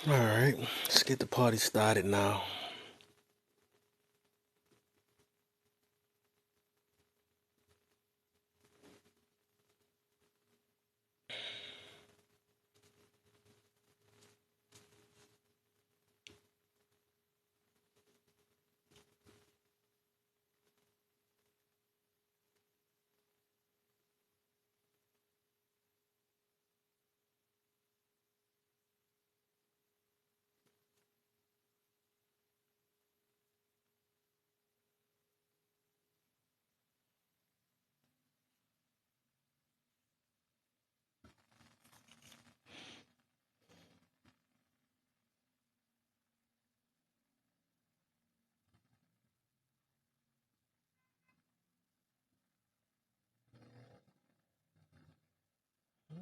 All right, let's get the party started now.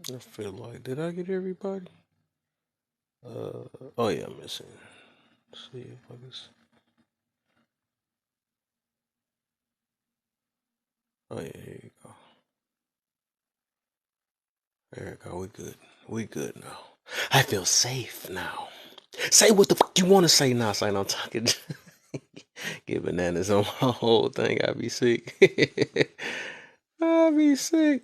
I feel like, did I get everybody? Oh yeah, I'm missing. Let's see if I can. Oh yeah, here you go. There you go. We good. We good now. I feel safe now. Say what the fuck you want to say now. Saying I'm talking. Get bananas on my whole thing. I be sick. I be sick.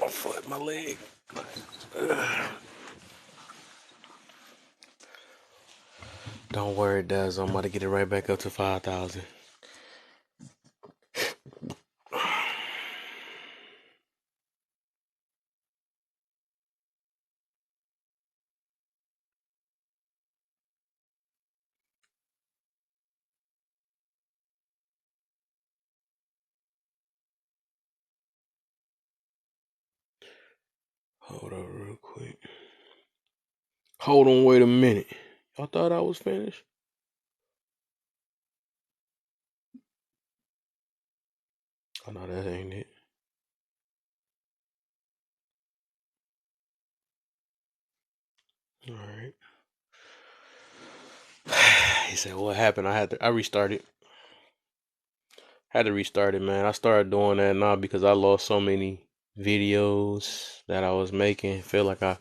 My foot, my leg. Don't worry, Daz. I'm about to get it right back up to 5,000. Hold up real quick. Hold on, wait a minute. Y'all thought I was finished? Oh no, that ain't it. All right. He said, "What happened?" I restarted. Had to restart it, man. I started doing that now because I lost so many videos that I was making. Feel like I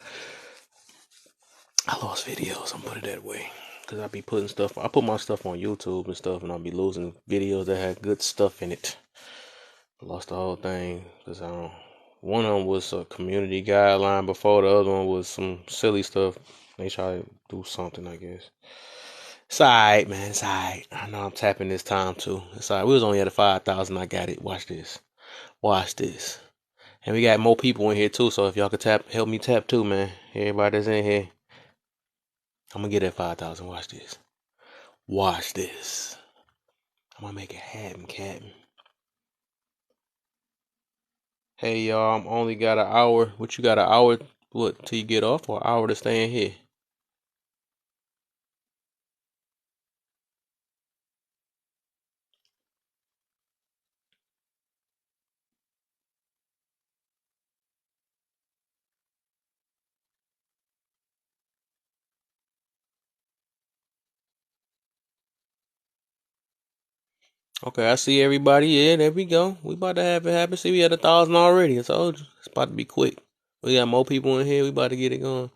lost videos. I'm put it that way. Cause I be putting stuff. I put my stuff on YouTube and stuff, and I'll be losing videos that had good stuff in it. I lost the whole thing because I don't. One of them was a community guideline before the other one was some silly stuff. They try to do something, I guess. It's alright, man. It's alright. I know I'm tapping this time too. It's alright. We was only at a 5,000. I got it. Watch this. Watch this. And we got more people in here too. So if y'all could tap, help me tap too, man. Everybody that's in here, I'm gonna get that 5,000. Watch this. Watch this. I'm gonna make it happen, Captain. Hey y'all, I'm only got an hour. What you got, an hour? What, till you get off, or an hour to stay in here? Okay, I see everybody. Yeah, there we go. We about to have it happen. See, we had 1,000 already. I told you. It's about to be quick. We got more people in here. We about to get it going.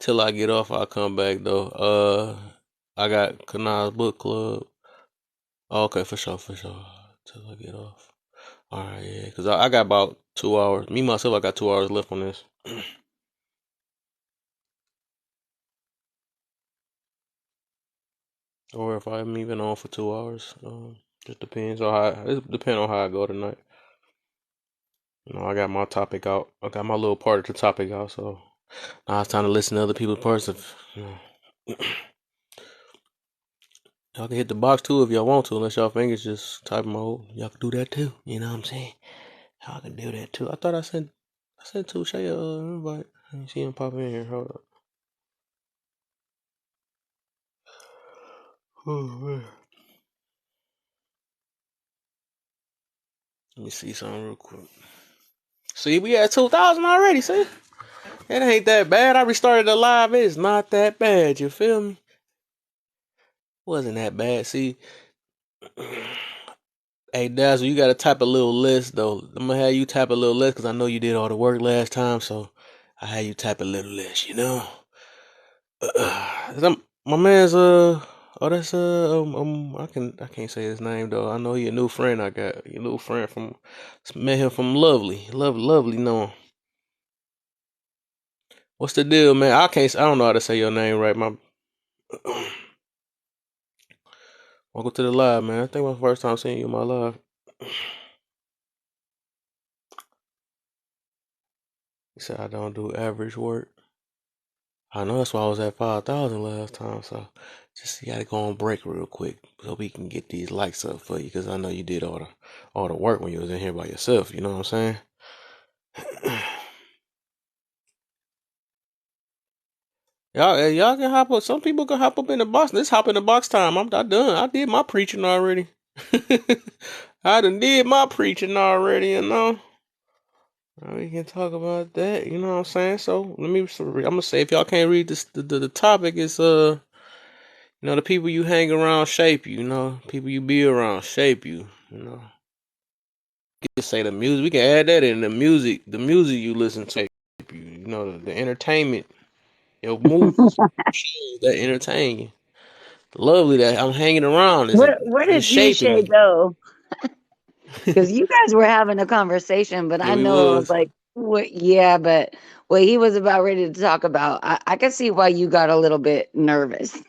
Till I get off, I'll come back though. I got Kanal's book club. Okay, for sure, for sure. Till I get off. All right, yeah. Cause I got about 2 hours. Me myself, I got 2 hours left on this. Or if I'm even on for 2 hours. Just depends on how. It depends on how I go tonight. I got my topic out. I got my little part of the topic out. So now it's time to listen to other people's parts of. Y'all can hit the box too if y'all want to, unless y'all fingers just type mode. Y'all can do that too. You know what I'm saying? Y'all can do that too. I thought I sent Touche invite. I didn't see him pop in here. Hold up. Oh man. Let me see something real quick. See, we at 2,000 already. See, it ain't that bad. I restarted the live. It's not that bad. You feel me? Wasn't that bad. See, hey Dazzle, you gotta type a little list though. I'm gonna have you type a little list because I know you did all the work last time. So I had you type a little less, you know. My man's oh that's I can't say his name though. I know he a new friend I got. Your new friend from met him from Lovely no. What's the deal, man? I don't know how to say your name right. My welcome to the live, man. I think my first time seeing you in my live. He said I don't do average work. I know that's why I was at 5,000 last time. So just you gotta go on break real quick so we can get these likes up for you because I know you did all the work when you was in here by yourself. You know what I'm saying? Y'all can hop up. Some people can hop up in the box. Let's hop in the box time. I done. I did my preaching already. I done did my preaching already. You know. We can talk about that. You know what I'm saying? So I'm gonna say if y'all can't read this, the topic is you know, the people you hang around shape you. You know, people you be around shape you. You know, you can say the music. We can add that in the music. The music you listen to shape you. You know, the entertainment, your movies, shows that entertain you. Lovely that I'm hanging around Where is did G shaping Shay me. go? Because you guys were having a conversation, but Yeah, I we know I was was. like, what? Yeah, but what he was about ready to talk about, I could see why you got a little bit nervous.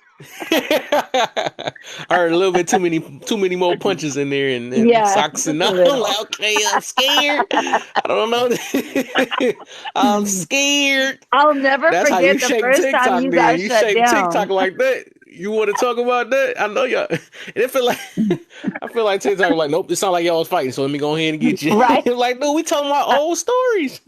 I heard a little bit too many more punches in there and Yeah, socks and just a I'm little. like, okay, I'm scared. I don't know. I'm scared. I'll never That's how forget you the shape first time TikTok you then. got You shut shape TikTok down. like that. You want to talk about that? I know y'all. And it feel like I feel like TikTok like, nope, it sound like y'all was fighting, so let me go ahead and get you. Right, Like, dude, we talking about old stories.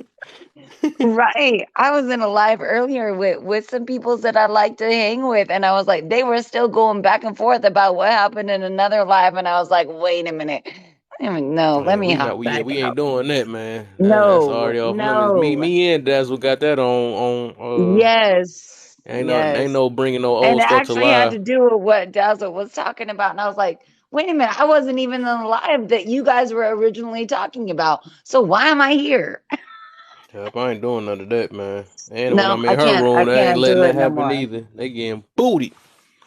right. I was in a live earlier with some people that I like to hang with, and I was like, they were still going back and forth about what happened in another live, and I was like, wait a minute. No, let Yeah, me hop yeah, back we ain't out. doing that, man. That's No, already off limits. no. Me and Dazzle got that on Yes, ain't yes. no bringing no And old it stuff to actually had life. to do with what Dazzle was talking about. And I was like, wait a minute, I wasn't even on the live that you guys were originally talking about. So why am I here? Yep, I ain't doing none of that, man. And when No, I'm in her I room, they ain't can't letting do that it no happen more. either. They getting booty.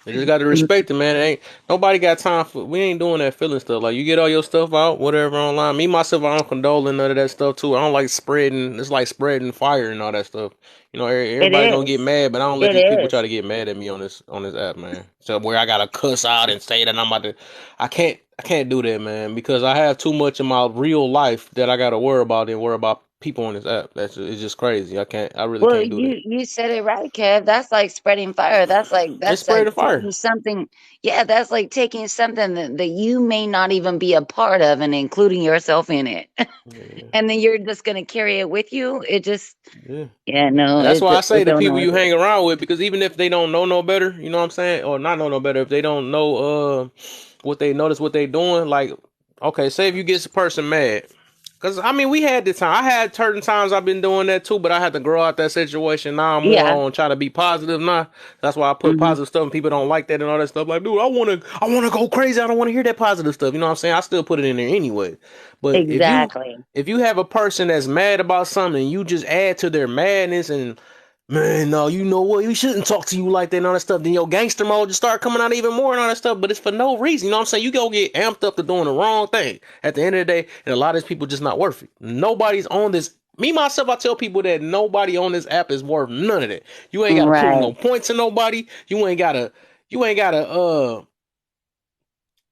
They just got to respect it, man. It ain't nobody got time for. We ain't doing that feeling stuff. Like you get all your stuff out, whatever online. Me myself, I don't condone none of that stuff too. I don't like spreading. It's like spreading fire and all that stuff. You know, It everybody gonna get is. mad, but I don't let It these people try is. to get mad at me on this app, man. So where I gotta cuss out and say that I'm about to, I can't do that, man, because I have too much in my real life that I gotta worry about and worry about people on this app. It's just crazy. I really Well, can't do that. you said it right, Kev. That's like spreading fire. It's That's like spreading fire. taking something. Yeah, that's like taking something that you may not even be a part of and including yourself in it. Yeah, And then you're just gonna carry it with you. It just yeah. yeah, no, And that's why I say it the don't people know. you hang around with, because even if they don't know no better, you know what I'm saying, or not know no better, if they don't know what they notice what they doing, like okay, say if you get a person mad, because I mean we had the time, I had certain times I've been doing that too, but I had to grow out that situation. Now I'm more Yeah. on try to be positive now. That's why I put Hmm. positive stuff, and people don't like that and all that stuff. Like, dude, I wanna go crazy. I don't want to hear that positive stuff. You know what I'm saying? I still put it in there anyway. But Exactly. if you have a person that's mad about something, and you just add to their madness and man, no, you know what? We shouldn't talk to you like that and all that stuff. Then your gangster mode just start coming out even more and all that stuff. But it's for no reason. You know what I'm saying? You go get amped up to doing the wrong thing. At the end of the day, and a lot of these people just not worth it. Nobody's on this. Me myself, I tell people that nobody on this app is worth none of that. You ain't gotta prove Right. no points to nobody. You ain't gotta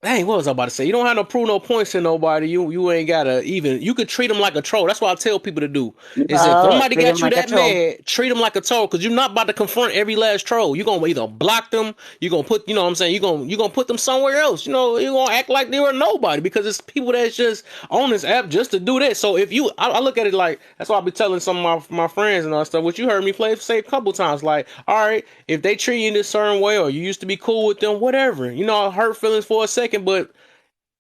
Dang, what was I about to say? You don't have to prove no points to nobody. You ain't gotta even. You could treat them like a troll. That's what I tell people to do. Is if Oh, somebody treat him got you like a that troll. mad, treat them like a troll, because you're not about to confront every last troll. You're gonna either block them, you're gonna put, you know what I'm saying, you're gonna put them somewhere else. You know, you're gonna act like they were nobody because it's people that's just on this app just to do that. So if you, I look at it like that's why I be telling some of my friends and all that stuff. What you heard me play say a couple times, like, all right, if they treat you in this certain way or you used to be cool with them, whatever, you know, hurt feelings for a second, but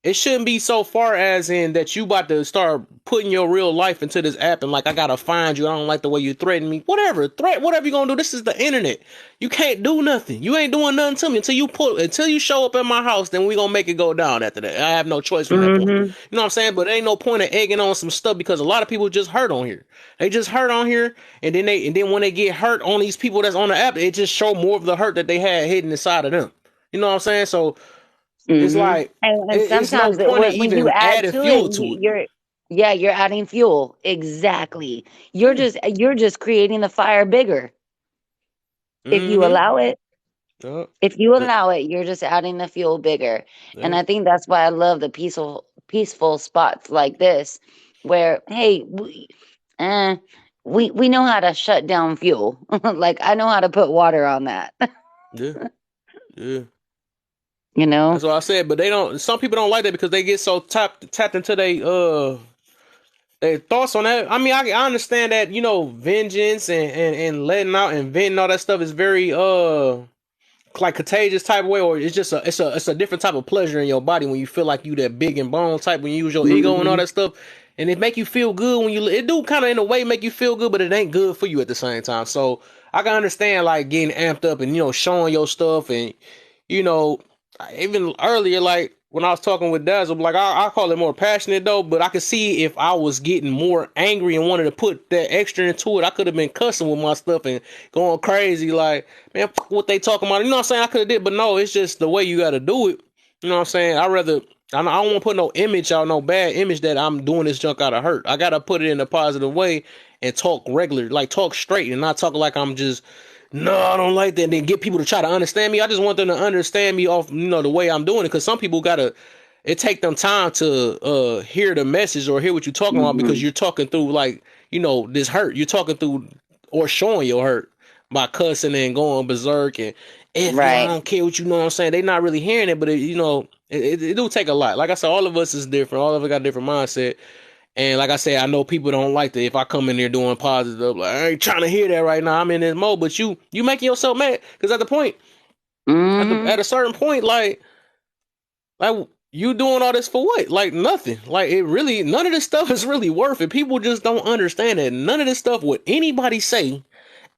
it shouldn't be so far as in that you about to start putting your real life into this app and like I gotta find you. I don't like the way you threaten me. Whatever you gonna do. This is the internet. You can't do nothing. You ain't doing nothing to me until you show up at my house. Then we gonna make it go down after that. I have no choice from that point. Hmm. You know what I'm saying? But there ain't no point of egging on some stuff because a lot of people just hurt on here. They just hurt on here, and then when they get hurt on these people that's on the app, it just show more of the hurt that they had hidden inside of them. You know what I'm saying? So it's Hmm. like And it's no sometimes point of when you even add adding to it, fuel to it. yeah, you're adding fuel. Exactly. Yeah. You're just creating the fire bigger if you Mm-hmm. allow it. Yep. If you But allow it, you're just adding the fuel bigger. And yep. I think that's why I love the peaceful spots like this, where hey, eh, we know how to shut down fuel. Like I know how to put water on that. Yeah. Yeah. You know. That's what I said. But they don't. Some people don't like that because they get so tapped into their thoughts on that. I mean, I understand that vengeance and letting out and venting all that stuff is very like contagious type of way, or it's just a different type of pleasure in your body when you feel like you that big and bone type when you use your ego and all Hmm. that stuff, and it make you feel good when it do kind of in a way make you feel good, but it ain't good for you at the same time. So I can understand like getting amped up and showing your stuff and you know even earlier like when I was talking with Dazzle, like I call it more passionate though, but I could see if I was getting more angry and wanted to put that extra into it, I could have been cussing with my stuff and going crazy like, man, what they talking about. You know what I'm saying? I could have did, but no, it's just the way you got to do it. You know what I'm saying? I don't want to put no image out, no bad image that I'm doing this junk out of hurt. I got to put it in a positive way and talk regular, like talk straight and not talk like I'm just, no, I don't like that. And then get people to try to understand me. I just want them to understand me off, the way I'm doing it. Cause some people it take them time to hear the message or hear what you're talking about because Hmm. you're talking through like, this hurt. You're talking through or showing your hurt by cussing and going berserk and if you, I Right. don't care what you know what I'm saying. They not really hearing it, but it do take a lot. Like I said, all of us is different. All of us got different mindset. And like I said, I know people don't like that if I come in there doing positive, like I ain't trying to hear that right now. I'm in this mode, but you making yourself mad because Hmm. at a certain point, like you doing all this for what? Like nothing. Like it really none of this stuff is really worth it. People just don't understand that none of this stuff would anybody say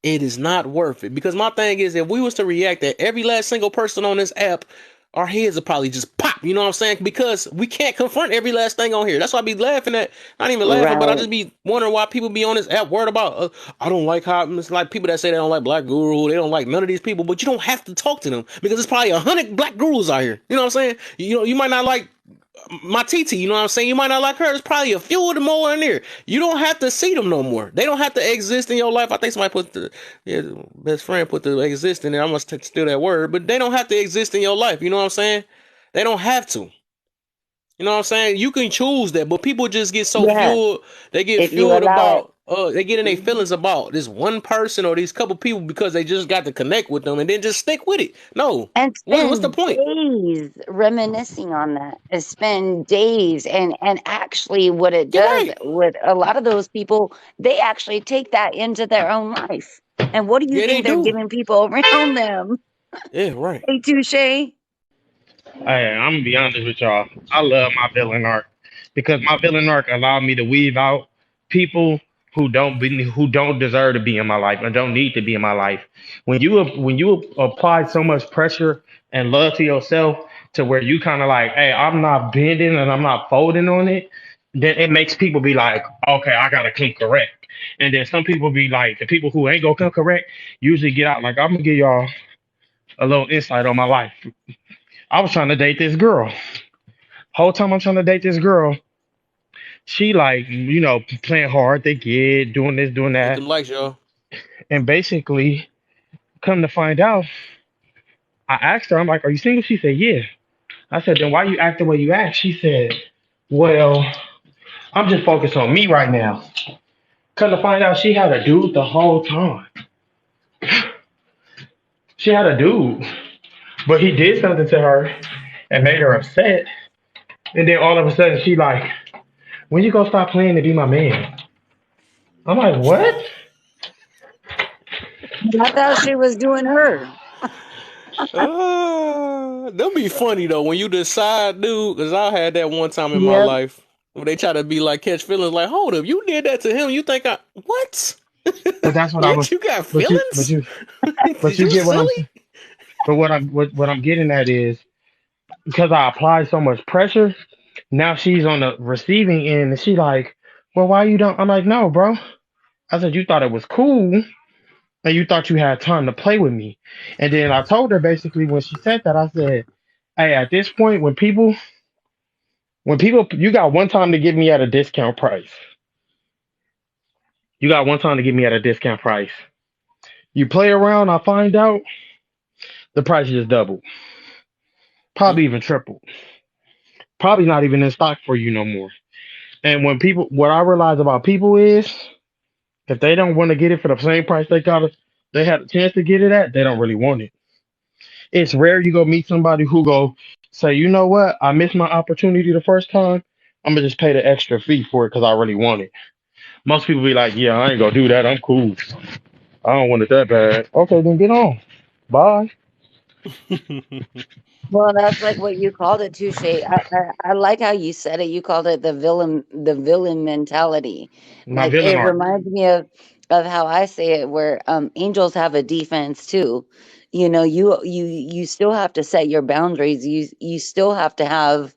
it is not worth it. Because my thing is, if we was to react at every last single person on this app, our heads would probably just pop. You know what I'm saying? Because we can't confront every last thing on here. That's why I be laughing at, not even laughing, but I Right. just be wondering why people be on this app worried about. I don't like how it's like people that say they don't like Black Guru. They don't like none of these people, but you don't have to talk to them because there's probably 100 Black Gurus out here. You know what I'm saying? You might not like my TT, you know what I'm saying? You might not like her. There's probably a few of them more in there. You don't have to see them no more. They don't have to exist in your life. I think somebody put best friend put the exist in there. I must steal that word, but they don't have to exist in your life. You know what I'm saying? They don't have to. You know what I'm saying? You can choose that, but people just get so Yeah. fueled. They get If you fueled allow it. about. They get in their Mhm. feelings about this one person or these couple people because they just got to connect with them and then just stick with it. No, And what's the spend point? days reminiscing on that. And spend days and actually what it You're does right. with a lot of those people, they actually take that into their own life. And what do you Yeah, they think they're do. giving people around them? Yeah, right. Hey, touche. Hey, I'm gonna be honest with y'all. I love my villain arc because my villain arc allowed me to weave out people who don't deserve to be in my life and don't need to be in my life. When you apply so much pressure and love to yourself to where you kind of like, hey, I'm not bending and I'm not folding on it, then it makes people be like, okay, I gotta come correct. And then some people be like, the people who ain't gonna come correct usually get out. Like I'm gonna give y'all a little insight on my life. I was trying to date this girl. Whole time I'm trying to date this girl, she like, playing hard to get, doing this, doing Hit that. them likes, y'all. And basically, come to find out, I asked her, I'm like, are you single? She said, yeah. I said, then why you act the way you act? She said, well, I'm just focused on me right now. Come to find out, she had a dude the whole time. She had a dude, but he did something to her and made her upset. And then all of a sudden, she like, when you gonna stop playing to be my man? I'm like, what? I thought she was doing her. They'll be funny though when you decide, dude. Cause I had that one time in my Yep. life where they try to be like catch feelings. Like, hold up, you did that to him. You think I what? But that's what I What was. you got But you, but feelings? you, but Is you you get what I'm silly? saying. But what I'm getting at is because I applied so much pressure. Now she's on the receiving end, and she like, well, why you don't? I'm like, no, bro. I said you thought it was cool, and you thought you had time to play with me. And then I told her basically when she said that, I said, hey, at this point, when people, you got one time to give me at a discount price. You got one time to give me at a discount price. You play around, I find out the price just doubled, Mm. probably even tripled, probably not even in stock for you no more. And when people, what I realize about people is, if they don't want to get it for the same price they had a chance to get it at, they don't really want it. It's rare you go meet somebody who go say, you know what, I missed my opportunity the first time. I'm gonna just pay the extra fee for it because I really want it. Most people be like, yeah, I ain't gonna do that. I'm cool. I don't want it that bad. Okay, then get on. Bye. Well, that's like what you called it too, Shay. I like how you said it. You called it the villain mentality. My Like villain it arc. reminds me of how I say it, where angels have a defense too. You know, you still have to set your boundaries. You still have to have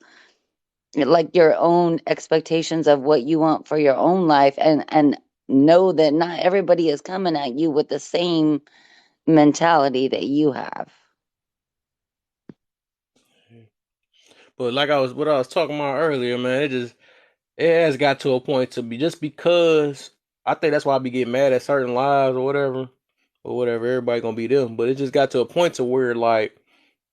like your own expectations of what you want for your own life, and know that not everybody is coming at you with the same mentality that you have. But like what I was talking about earlier, man, it has got to a point to be just because I think that's why I be getting mad at certain lives or whatever. Everybody gonna be them, but it just got to a point to where like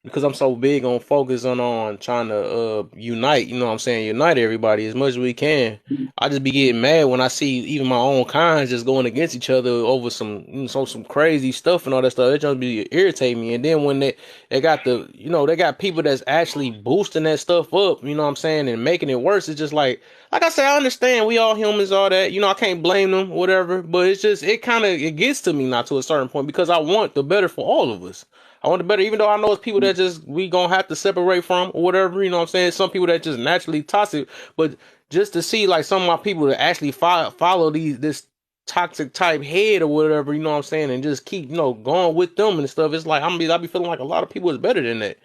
because I'm so big on focusing on trying to unite, you know what I'm saying, unite everybody as much as we can. I just be getting mad when I see even my own kinds just going against each other over some crazy stuff and all that stuff. It just be irritate me. And then when they got they got people that's actually boosting that stuff up, you know what I'm saying, and making it worse. It's just like I said, I understand we all humans, all that. I can't blame them, whatever. But it's just it gets to me not to a certain point because I want the better for all of us. I want the better, even though I know it's people that just we gonna have to separate from or whatever. You know what I'm saying? Some people that just naturally toxic, but just to see like some of my people that actually follow this toxic type head or whatever. You know what I'm saying? And just keep going with them and stuff. It's like I be feeling like a lot of people is better than that.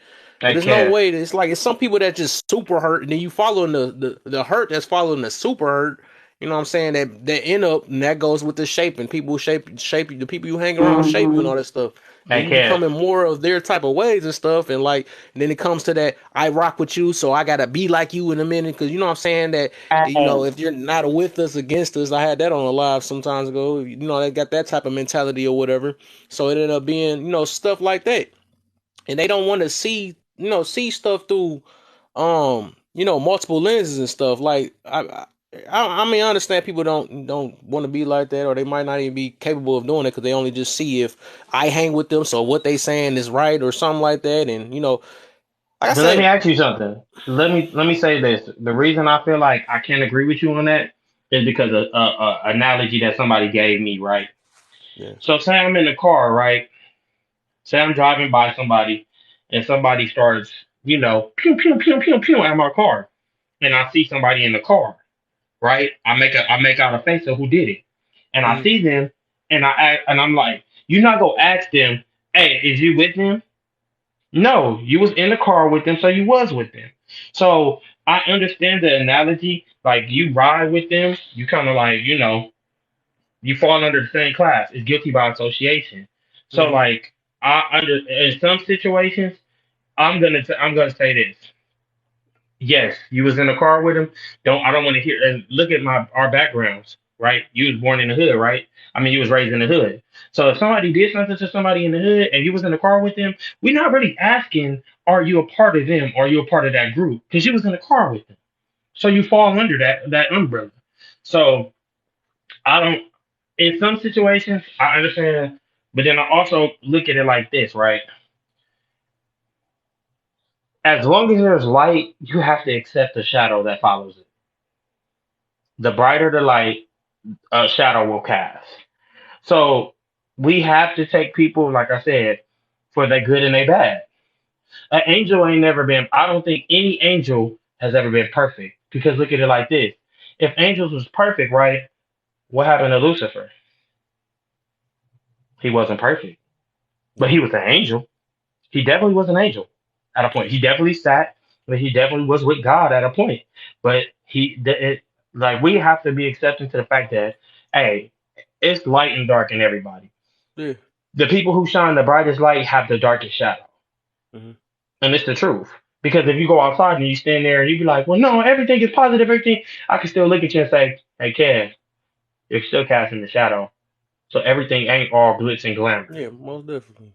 But Hey, there's no Kev. way that it's like it's some people that just super hurt, and then you following the hurt that's following the super hurt. You know what I'm saying? That end up and that goes with the shaping. People shape you. The people you hang around shape you and Hmm. all that stuff. Then Hey, you Kev. becoming more of their type of ways and stuff. And then it comes to that I rock with you, so I gotta be like you in a minute. Because you know what I'm saying that Right. if you're not with us against us, I had that on a live some times ago. They got that type of mentality or whatever. So it ended up being stuff like that, and they don't want to see stuff through multiple lenses and stuff like I mean I understand people don't want to be like that, or they might not even be capable of doing it because they only just see if I hang with them, so what they saying is right or something like that. And like I But let me said, ask you something. Let me say this. The reason I feel like I can't agree with you on that is because of analogy that somebody gave me, right? yeah. So say I'm in the car, right? Say I'm driving by somebody, and somebody starts, pew pew pew pew pew at my car, and I see somebody in the car, right? I make out a face of who did it, and I Mhm. see them, and I'm like, you're not gonna ask them, hey, is you with them? No, you was in the car with them, so you was with them. So I understand the analogy. Like you ride with them, you kind of like, you fall under the same class. It's guilty by association. So Mhm. like in some situations, I'm gonna say this. Yes, you was in the car with him. I don't want to hear and look at our backgrounds, right? You was born in the hood, right? I mean, you was raised in the hood. So if somebody did something to somebody in the hood and you was in the car with them, we're not really asking, are you a part of them? Or are you a part of that group? Because you was in the car with them. So you fall under that umbrella. So I don't. In some situations, I understand, but then I also look at it like this, right? As long as there's light, you have to accept the shadow that follows it. The brighter the light, a shadow will cast. So we have to take people, like I said, for their good and their bad. An angel ain't never been. I don't think any angel has ever been perfect. Because look at it like this: if angels was perfect, right? What happened to Lucifer? He wasn't perfect, but he Yeah. was an angel. He definitely was an angel at a point. He definitely sat, but he definitely was with God at a point. But like we have to be accepting to the fact that hey, it's light and dark in everybody. Yeah. The people who shine the brightest light have the darkest shadow, Hmm. and it's the truth. Because if you go outside and you stand there and you be like, well, no, everything is positive, everything, I can still look at you and say, hey, Kev, you're still casting the shadow. So everything ain't all glitz and glamour. Yeah, most definitely.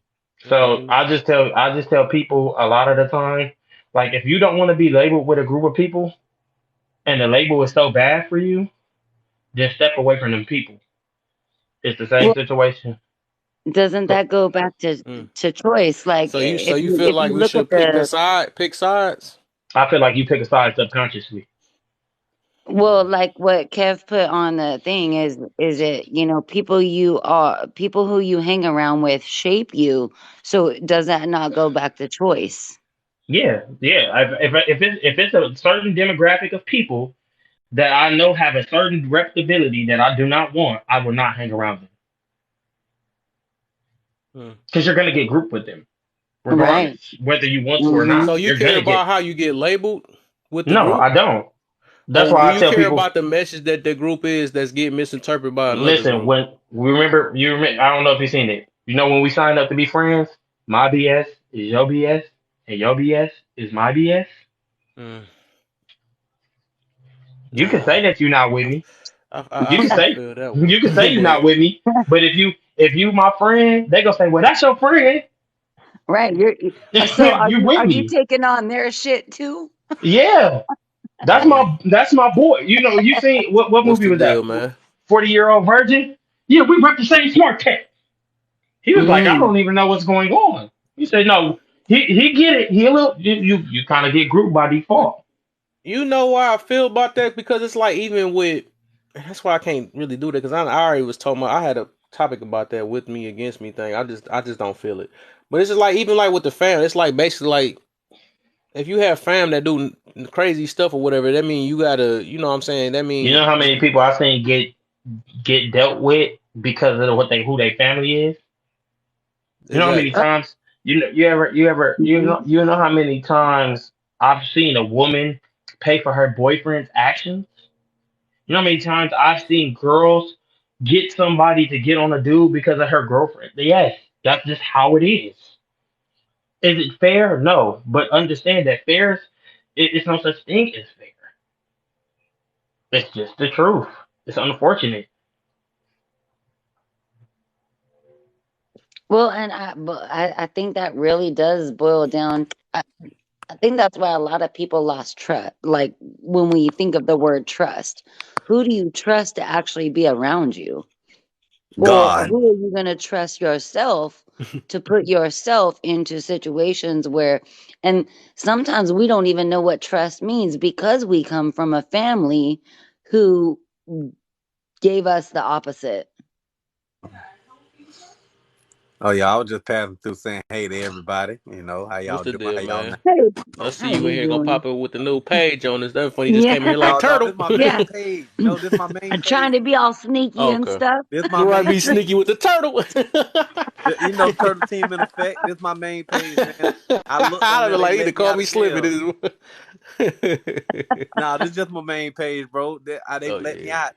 So Mhm. I just tell people a lot of the time, like if you don't want to be labeled with a group of people and the label is so bad for you, then step away from them people. It's the same Well, situation. doesn't Go- that go back to Mm. choice? Like So you feel if like you we look at should pick a the side, pick sides? I feel like you pick a side subconsciously. well, like what Kev put on the thing is it, people who you hang around with shape you. So does that not go back to choice? Yeah, yeah. If it's a certain demographic of people that I know have a certain reputability that I do not want, I will not hang around them Mm. because you're gonna get grouped with them Right. regardless, whether you want to or Hmm. So not. you You're care gonna get. about how you get labeled with the No, group, I don't. That's or do why I you tell care people. about the message that the group is that's getting misinterpreted by another Listen, group? when you remember, I don't know if you've seen it. You know, when we signed up to be friends, my BS is your BS, and your BS is my BS. Mm. You can say that you're not with me. You can I say feel that one, you can say you're not but with me. But if you my friend, they gonna say, well, that's your friend. Right. So You with are you me? taking on their shit too? Yeah, mm, that's my boy. You know, you seen what what's movie the was deal, that? man? 40-year-old virgin. Yeah, we rep the same smart tech. He was like, I Mm. don't even know what's going on. He said, no, he get it. He a little you kind of get grouped by default. You know why I feel about that? Because it's like even with that's why I can't really do that because I already was talking about I had a topic about that with me against me thing. I just don't feel it. But it's just like even like with the fam, it's like basically like if you have fam that do crazy stuff or whatever, that mean you gotta you know what I'm saying? That You know mean how many people I seen get dealt with because of what they who their family is. You know how many exactly. times you know how many times I've seen a woman pay for her boyfriend's actions. You know how many times I've seen girls get somebody to get on a dude because of her girlfriend. Yes, that's just how it is. Is it fair? No, but understand that it's no such thing as fair. It's just the truth. It's unfortunate. Well, but I think that really does boil down. I think that's why a lot of people lost trust. Like when we think of the word trust, who do you trust to actually be around you? Or God. who are you going to trust yourself to put yourself into situations where, and sometimes we don't even know what trust means because we come from a family who gave us the opposite. Oh yeah, I was just passing through saying hey to everybody. How What's y'all the doing? deal, How y'all man? now? Hey, I see how you in you here gonna doing? pop up with the new page on this. That's funny. You just Yeah, came in here like No, no, turtle. this my yeah. main page. No, this my main I'm trying page. to be all sneaky and Okay. stuff. This my You might main be page. sneaky with the turtle. Turtle Team in effect. This my main page, man. I looked on I there. don't They like he to let me call out me of Slippy. jail. This is Nah, this just my main page, bro. They oh let me yeah. out.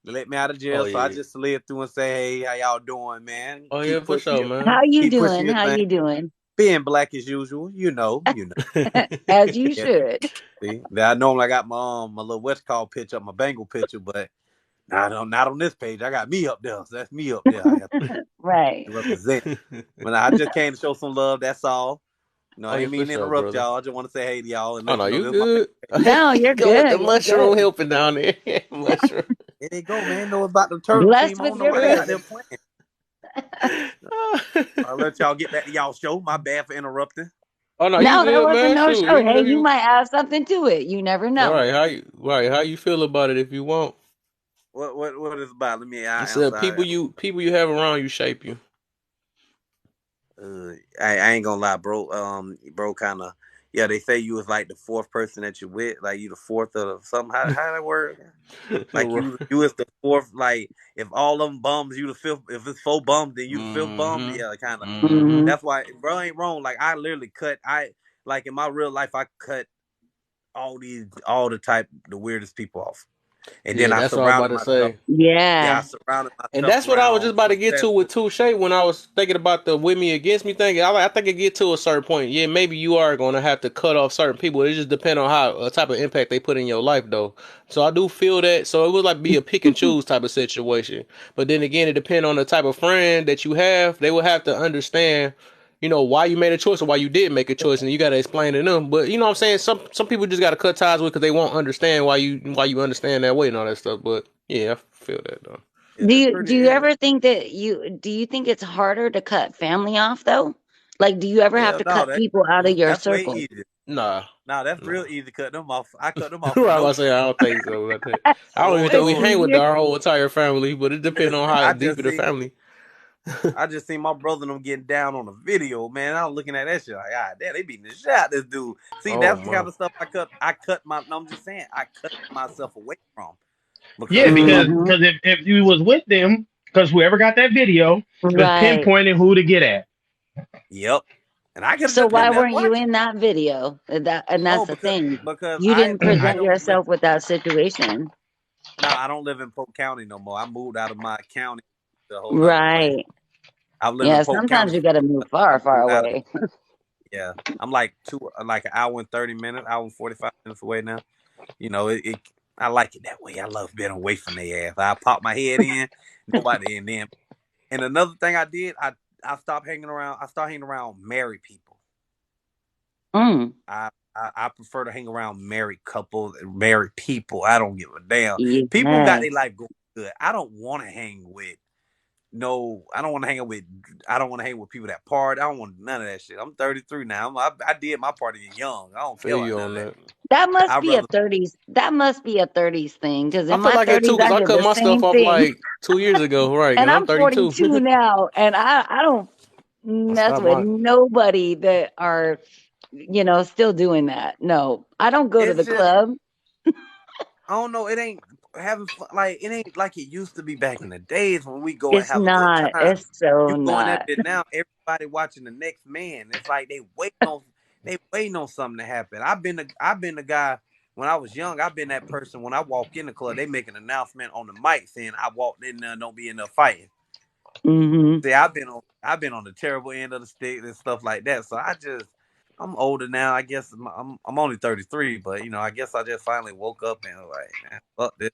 They let me out of Oh jail, so I yeah. just slid through and say, hey, how y'all doing, man? Oh yeah, for sure, man. How you Keep pushing doing? your How thing. you doing? Being black as usual, you know. As you Yeah. should. See, now I normally I got my little what's called picture up, my Bengal picture, but not on this page. I got me up there. So that's me up there. I have Right. to represent. But I just came to show some love. That's all. Oh I yeah, ain't for mean to sure, interrupt brother. y'all. I just want to say hey to y'all and Oh let no, you know you this is my good. No, you're Go with the good. You're mushroom good. helping down there. Mushroom. there you go, man. Know about the turtle Blessed team. I with don't know your what they got there presence. playing. I'll let y'all get back to y'all show. My bad for interrupting. Oh no, you No, there good, wasn't man. no Shoot, show. even Hey, if you you might add something to it. You never know. how you feel about it if you want. What is it about? Let me I said answer. people you have around you shape you. I ain't gonna lie, bro. Bro, kind of. Yeah, they say you was like the fourth person that you with, like you the fourth or something. How that work? Like you is the fourth. Like if all of them bums, you the fifth. If it's 4 bums, then you the fifth bum. Mm-hmm. Yeah, kind of. Mm-hmm. Hmm. That's why, bro, ain't wrong. Like I literally cut. I like in my real life, I cut all the weirdest people off, and then Yeah, I that's what I was about surrounded to myself. say. Yeah, I Yeah. surrounded And myself that's what I was just around about to get to with successful. Touche when I was thinking about the with me against me thing. I think it get to a certain point. Yeah, maybe you are going to have to cut off certain people. It just depends on how type of impact they put in your life, though. So I do feel that. So it would like be a pick and choose type of situation. But then again, it depends on the type of friend that you have. They will have to understand, why you made a choice or why you did make a choice, and you got to explain to them. But you know what I'm saying? Some people just got to cut ties with because they won't understand why you understand that way and all that stuff. But yeah, I feel that though. Yeah, Do it's you pretty. do you ever think that do you think it's harder to cut family off though? Like, do you ever have Hell to no, cut people out of your that's way circle? easy. Nah. Nah, that's real Nah. easy. Cut them off. I cut them off for Right, I no was saying I reason. don't think so about that. I don't even Lord think we knows. hang with Yeah. our whole entire family, but it depends on how I deep just of the see. family. I just seen my brother and them getting down on the video, man. I was looking at that shit like, ah, damn, they beating the shit out this dude. See, Oh that's the my. kind of stuff I cut. I cut my. No, I'm just saying, I cut myself away from Yeah, because because Hmm. if you was with them, because whoever got that video was Right. pinpointing who to get at. yep, and I could have So just been why there weren't you watching. in that video? And Oh, that's the thing. because You didn't I present don't live. yourself with that situation. No, I don't live in Polk County no more. I moved out of my county to a whole nother place. Right. I've lived in Yeah, Polk County sometimes you for got to move I far, far moved out of away. yeah. I'm like like an hour and 30 minutes, hour and 45 minutes away now. I like it that way. I love being away from their ass. I pop my head in, nobody in them. And another thing I did, I stopped hanging around. I started hanging around married people. Mm. I prefer to hang around married couples, married people. I don't give a damn. People got Yes. their life going good. I don't want to hang with no. I don't want to hang with. I don't want to hang with people that part. I don't want none of that shit. I'm 33 now. I did my part young. I don't care Feel about you none on of that. that. That must I'd be a rather. 30s. That must be a 30s thing because I in feel my like it too, 30s because I I did cut the my stuff same off thing. like 2 years ago, right? And And I'm I'm 32. 42 now, and I don't I mess stopped with my. nobody that are, still doing that. No, I don't go to It's the just club. I don't know. It ain't having fun. Like it ain't like it used to be back in the days when we go and It's have a good not. time. It's so You go in that not. bit now. Everybody watching the next man. It's like they waiting on something to happen. I've been the guy when I was young. I've been that person when I walk in the club. They make an announcement on the mic saying I walked in there. Don't be in there fighting. Hmm. See, I've been on the terrible end of the stick and stuff like that. So I'm older now. I guess I'm only 33, but I guess I just finally woke up and was like, man, fuck this.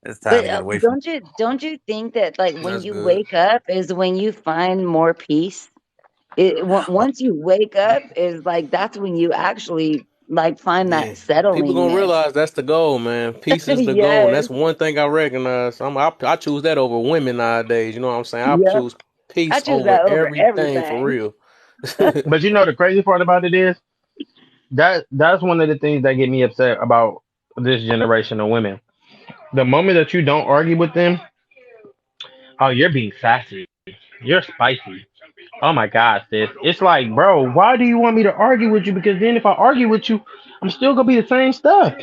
It's time But to get away from. don't you think that like when That's you good. wake up is when you find more peace? Oh, Once you wake up is like that's when you actually like find Yeah. that People gonna settlingness. realize that's the goal, man. Peace is the goal, and Yes. that's one thing I recognize. I choose that over women nowadays. You know what I'm saying? I Yep. choose I peace choose over that over everything for everything. real. But you know the crazy part about it is that's one of the things that get me upset about this generation of women. The moment that you don't argue with them, oh, you're being sassy. You're spicy. Oh my God, sis. It's like, bro, why do you want me to argue with you? Because then if I argue with you, I'm still gonna be the same stuff.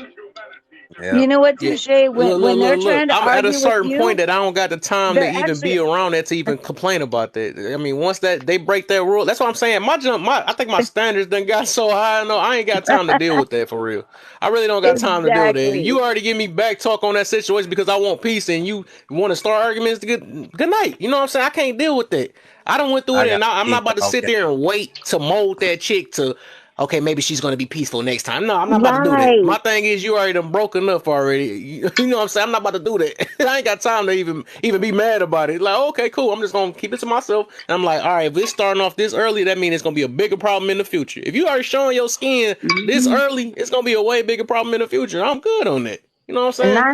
yeah. You know what, Yeah, Touche? look, When look, they're look, look. trying to I'm at a argue with certain point you, that I don't got the time to they're even actually be around that to even complain about that. I mean, once that they break that rule, that's what I'm saying. I think my standards done got so high. No, I ain't got time to deal with that for real. I really don't got time to deal with that. exactly. You already give me back talk on that situation because I want peace, and you want to start arguments. Good night. You know what I'm saying? I can't deal with that. I don't went through I it, got and I'm not kicked about to off sit that. there and wait to mold that chick to okay, maybe she's gonna be peaceful next time. No, I'm not about to do that. Right. My thing is, you already done broken up already. You know what I'm saying? I'm not about to do that. I ain't got time to even be mad about it. Like, okay, cool. I'm just gonna keep it to myself. And I'm like, all right, if it's starting off this early, that means it's gonna be a bigger problem in the future. If you already showing your skin this Mhm. early, it's gonna be a way bigger problem in the future. I'm good on that. You know what I'm And saying?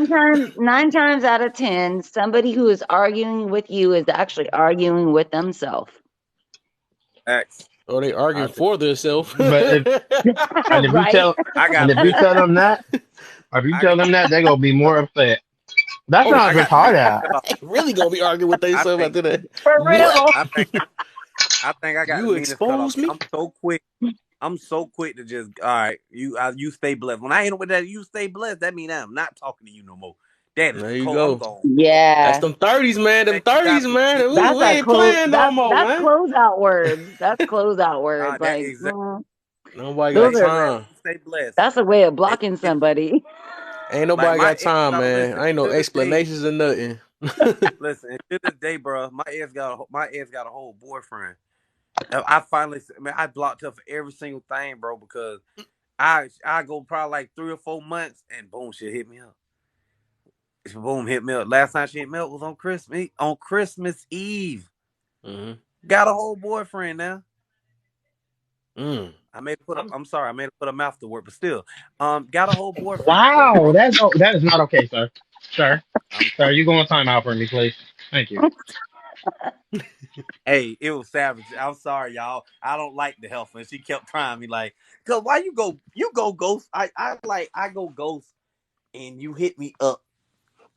nine times out of 10, somebody who is arguing with you is actually arguing with themselves. X. Or they I arguing think for themselves. But if and if you Right? tell I and got if you tell them that, or if you I got tell them that, they're gonna be more upset. That Oh, sounds I got 3 retarded. jobs. they really gonna be arguing with I themselves think after that. For What? real. I think I think I got the You meanest cutoff. expose me? I'm so quick. I'm so quick to just all right. You stay blessed. When I hit him with that, you stay blessed. That means I'm not talking to you no more. That is There you cold. I'm go. going. That's Yeah. them 30s, man. Them Man, you gotta 30s, be man. kidding We That's ain't playing no more, that's man. closeout words. That's closeout Nah, words. that Like exactly. Nobody You got those stay are blessed. time. You stay blessed. that's a way of And, blocking and somebody. Ain't like nobody my got ex time, got man. listen Ain't no to this day. explanations or nothing. Listen, to this day, bro. My ex got a whole boyfriend. And I finally, man, I blocked her for every single thing, bro, because I go probably like 3 or 4 months and boom, she hit me up. Boom, hit me up. Last time she hit me up was on Christmas Eve. Mm-hmm. Got a whole boyfriend now. Mm. I made her put up. I'm sorry, I made her put a mouth to work, but still, got a whole boyfriend because Wow, bro, that is not okay, sir. Sir, I'm sir, you go on timeout for me, please. Thank you. hey, it was savage. I'm sorry, y'all. I don't like the health, and she kept trying me like, cause why you go ghost? I go ghost, and you hit me up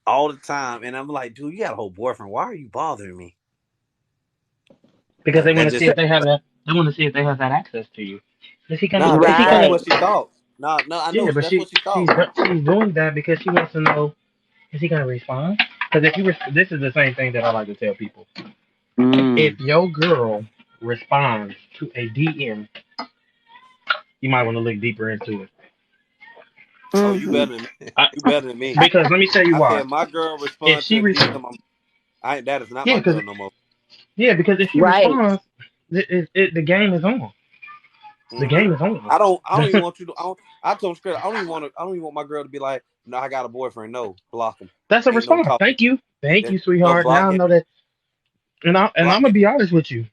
all the time, and I'm like, dude, you got a whole boyfriend. Why are you bothering me? Because they want That to see just if they have that. They want to see if they have that access to you. Is he gonna? nah. Is he That's gonna? Right. what she thought. No, I Yeah, know but that's what she thought. she's doing that because she wants to know, is he gonna respond? Because if this is the same thing that I like to tell people. Mm. If your girl responds to a DM, you might want to look deeper into it. Oh, you Hmm. better than me. I, You better than me. because let me tell you I why. said my girl If respond to she a re- DM. That is not yeah, my because girl no more. because if she Right. responds, the game is on. The Hmm game is on. I don't even want you to. I told him straight. I don't even want my girl to be like, no, I got a boyfriend. No, block him. That's a Ain't no response. talking. Thank Yeah, you, no sweetheart. block Now I him. know that, and I'm Block gonna him. be honest with you.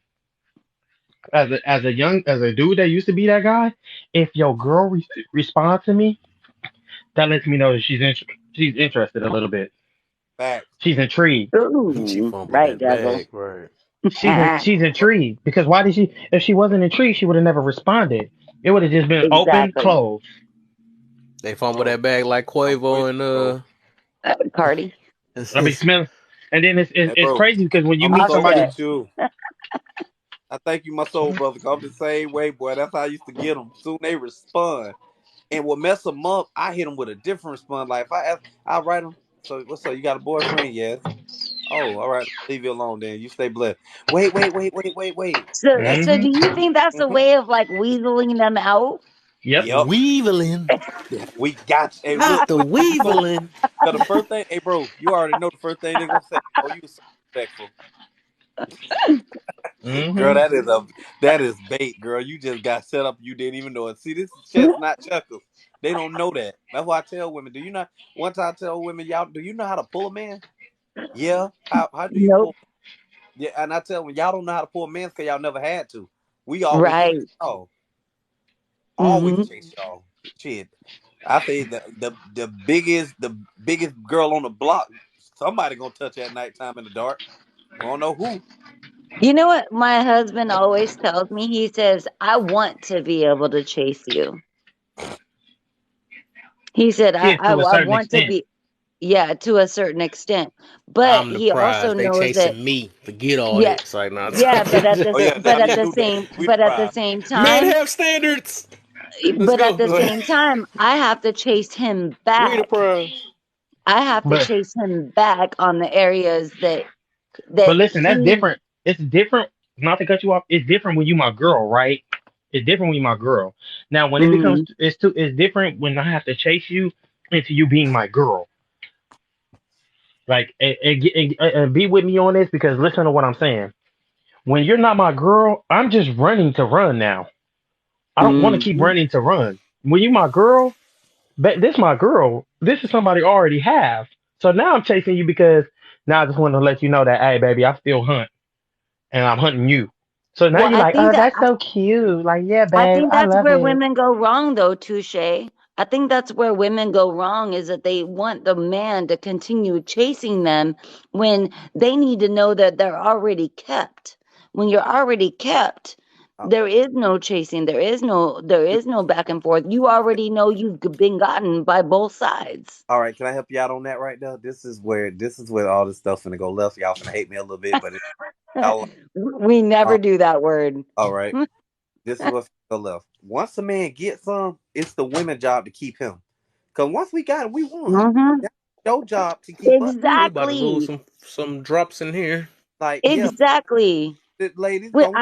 As a dude that used to be that guy, if your girl responds to me, that lets me know that she's interested a little bit. Facts. She's intrigued. She Ooh. fumbled Right, that Dazzle. bag, right? She's intrigued because why did she? If she wasn't intrigued, she would have never responded. It would have just been open, Exactly. closed. They fumbled Bro, that bag like I'm with Quavo you, bro. Cardi. I be smelling, and then Hey, it's bro, crazy because when you I'm meet so somebody, Offset. with you. I thank you, my soul brother. 'Cause I'm the same way, boy. That's how I used to get them. Soon they respond, and what mess them up, I hit them with a different response. Like if I ask, I write them. So what's up? You got a boyfriend? Yes. Oh, all right. Leave you alone then. You stay blessed. Wait. So hmm do you think that's a Mm-hmm. way of like weaseling them out? yep, Yep. Weeveling, We got you. Hey, not look, the you know, weeveling. the first thing, hey, bro, you already know the first thing they're gonna say. Oh, you was so respectful, girl. hmm That is bait, girl. You just got set up. You didn't even know it. See, this is chestnut chuckles. They don't know that. That's why I tell women. Do you not? Once I tell women, y'all, do you know how to pull a man? Yeah. How do you Nope. pull? Yeah, and I tell them y'all don't know how to pull a man because y'all never had to. We always chase Right. y'all. Always Hmm. chase y'all. Shit. I say the biggest girl on the block. Somebody gonna touch at nighttime in the dark. We don't know who. You know what my husband always tells me? He says, I want to be able to chase you. He said, yeah, to a I certain want to extent. be, yeah, to a certain extent. But I'm the he also prize. They knows that, chasing me. Forget all yeah, that. It's like, nah. yeah, Oh yeah, I didn't do that. We the but at the prize. same Men time, have standards. Let's go. Go ahead. I have to chase him We the back. prize. I have to But chase him back on the areas that listen, that's he, different. It's different. Not to cut you off. It's different when you my girl, right? It's different when you my girl. Now, when it becomes, mhm, it's different when I have to chase you into you being my girl. Like, and be with me on this because listen to what I'm saying. When you're not my girl, I'm just running to run now. I don't want to keep mhm. running to run. When you my girl, this my girl. This is somebody I already have. So now I'm chasing you because now I just want to let you know that, hey, baby, I still hunt and I'm hunting you. So now Well, you're like, oh, that's so cute. Like, yeah, I babe, think I that's love where it. women go wrong, though, Touche. I think that's where women go wrong is that they want the man to continue chasing them when they need to know that they're already kept. When you're already kept, There is no chasing. There is no back and forth. You already know you've been gotten by both sides. All right, can I help you out on that right now? This is where all this stuff finna go left. Y'all finna hate me a little bit, but y'all. We never do that word. All right, this is what finna go left. Once a man gets some, it's the women's job to keep him. Cause once we got him, we won. Mm-hmm. That's your job to keep us. Ooh, we about to lose Exactly. some drops in here. Like, yeah, Exactly. ladies Well,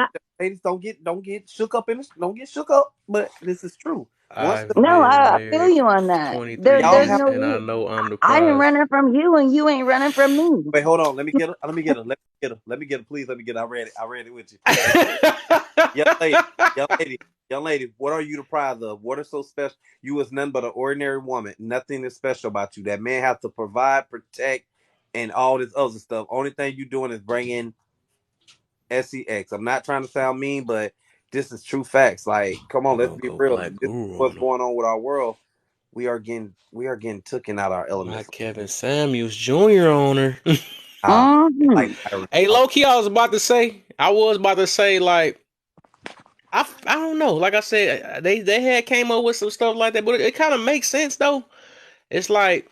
don't get shook up don't get shook up. But this is true. Once the I've no, been I feel married you on that. 23 y'all There's have years, no and I reason. know I'm the I ain't prize. running from you, and you ain't running from me. wait, hold on. Let me get her. Let me get her. Let me get her. Let me get her. Please let me get her. I read it with you. Young lady, young lady, young lady, what are you the prize of? What is so special? You is none but an ordinary woman. Nothing is special about you. That man has to provide, protect, and all this other stuff. Only thing you doing is bringing sex. I'm not trying to sound mean, but this is true facts. Like, come on, We're let's gonna be go real. Black This is Guru what's on them. going on with our world. We are getting taken out our elements. Like Kevin Samuels Jr. on her. Like Mm-hmm. Byron. Hey, low key, I was about to say, like, I don't know. Like I said, they had came up with some stuff like that, but it kind of makes sense though. It's like,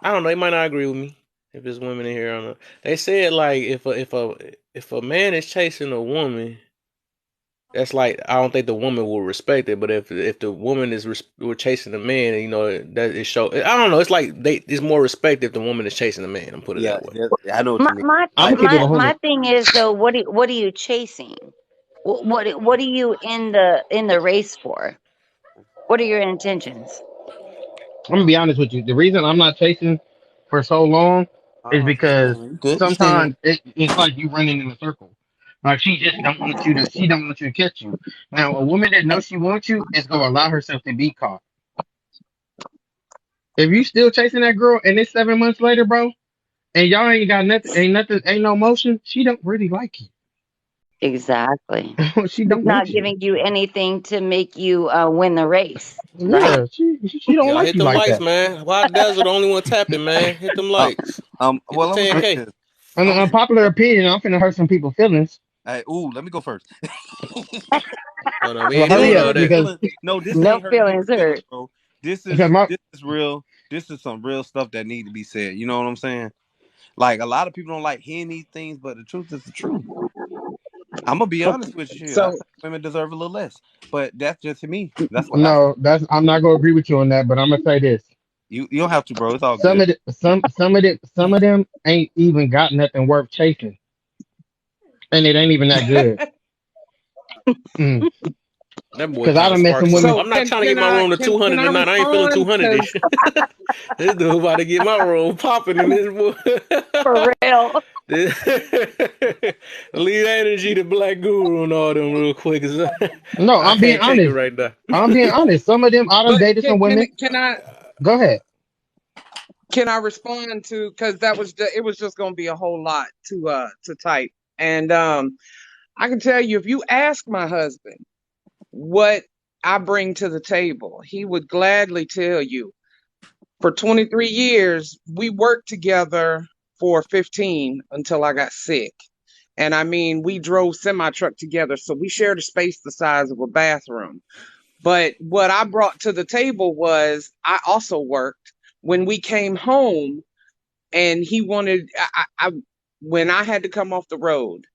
I don't know. They might not agree with me if there's women in here. I don't know. They said like if a man is chasing a woman, that's like I don't think the woman will respect it. But if the woman is were chasing the man, you know that it show. I don't know. It's like it's more respect if the woman is chasing the man. I'm put it Yeah, that way. I know what My you mean. my I'm Like, gonna keep it my 100. thing is though, what are you chasing? What are you in the race for? What are your intentions? I'm gonna be honest with you. The reason I'm not chasing for so long is because you good? You staying in? sometimes it's like you running in a circle. Like she don't want you to catch you. Now a woman that knows she wants you is gonna allow herself to be caught. If you still chasing that girl and it's 7 months later, bro, and y'all ain't got nothing, ain't no motion, she don't really like Exactly. you. She She's don't not want you. giving you anything to make you win the race, right? Yeah, she don't Y'all like hit you them like lights, that. man. Wild Dazzle the only one tapping, man. Hit them Uh, lights. Get the well, I'm gonna say Un- 10K. this. An I'm unpopular opinion, I'm finna hurt some people's feelings. Hey, ooh, let me go first. Oh no, we Well, ain't This doing hurry ain't up all hurting that. because feelings. No, this No ain't hurting feelings people's feelings, hurt. bro. This is because my this is real. This is some real stuff that need to be said. You know what I'm saying? Like a lot of people don't like hearing these things, but the truth is the truth. I'm gonna be honest with you. I So think women deserve a little less, but that's just me. That's what I think. no, that's I'm not gonna agree with you on that, but I'm gonna say this. You don't have to, bro. It's all Some good. of the, some of them ain't even got nothing worth chasing, and it ain't even that good. Mm. That boy Cause I trying to done met spark some something. women. so I'm not can trying to get can my I room to can 200 I tonight. I ain't feeling respond? 200 Because this. This dude about to get my room popping in this boy. For real. Leave energy to Black Guru and all them real quick. 'Cause No, I I'm being can't take it honest. right now. I'm being honest. Some of them I done but dated some women. Go ahead. can I respond to, because it was just going to be a whole lot to type. And I can tell you, if you ask my husband what I bring to the table, he would gladly tell you. For 23 years, we worked together for 15 until I got sick. And I mean, we drove semi truck together, so we shared a space the size of a bathroom. But what I brought to the table was I also worked. When we came home, and he wanted, when I had to come off the road,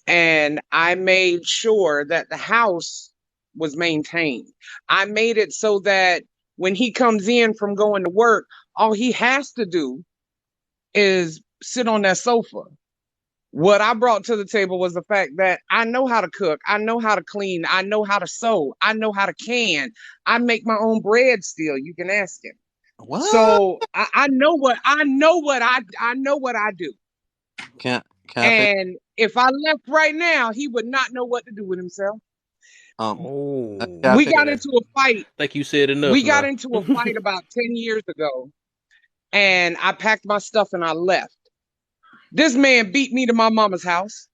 and I made sure that the house was maintained. I made it so that when he comes in from going to work, all he has to do is sit on that sofa. What I brought to the table was the fact that I know how to cook, I know how to clean, I know how to sew, I know how to can. I make my own bread still. You can ask him. What? So I know what I do. Can I say? And if I left right now, he would not know what to do with himself. Um, Oh, can I We say? got okay. into a fight. Think you said enough We got now. into a fight about 10 years ago, and I packed my stuff and I left. This man beat me to my mama's house.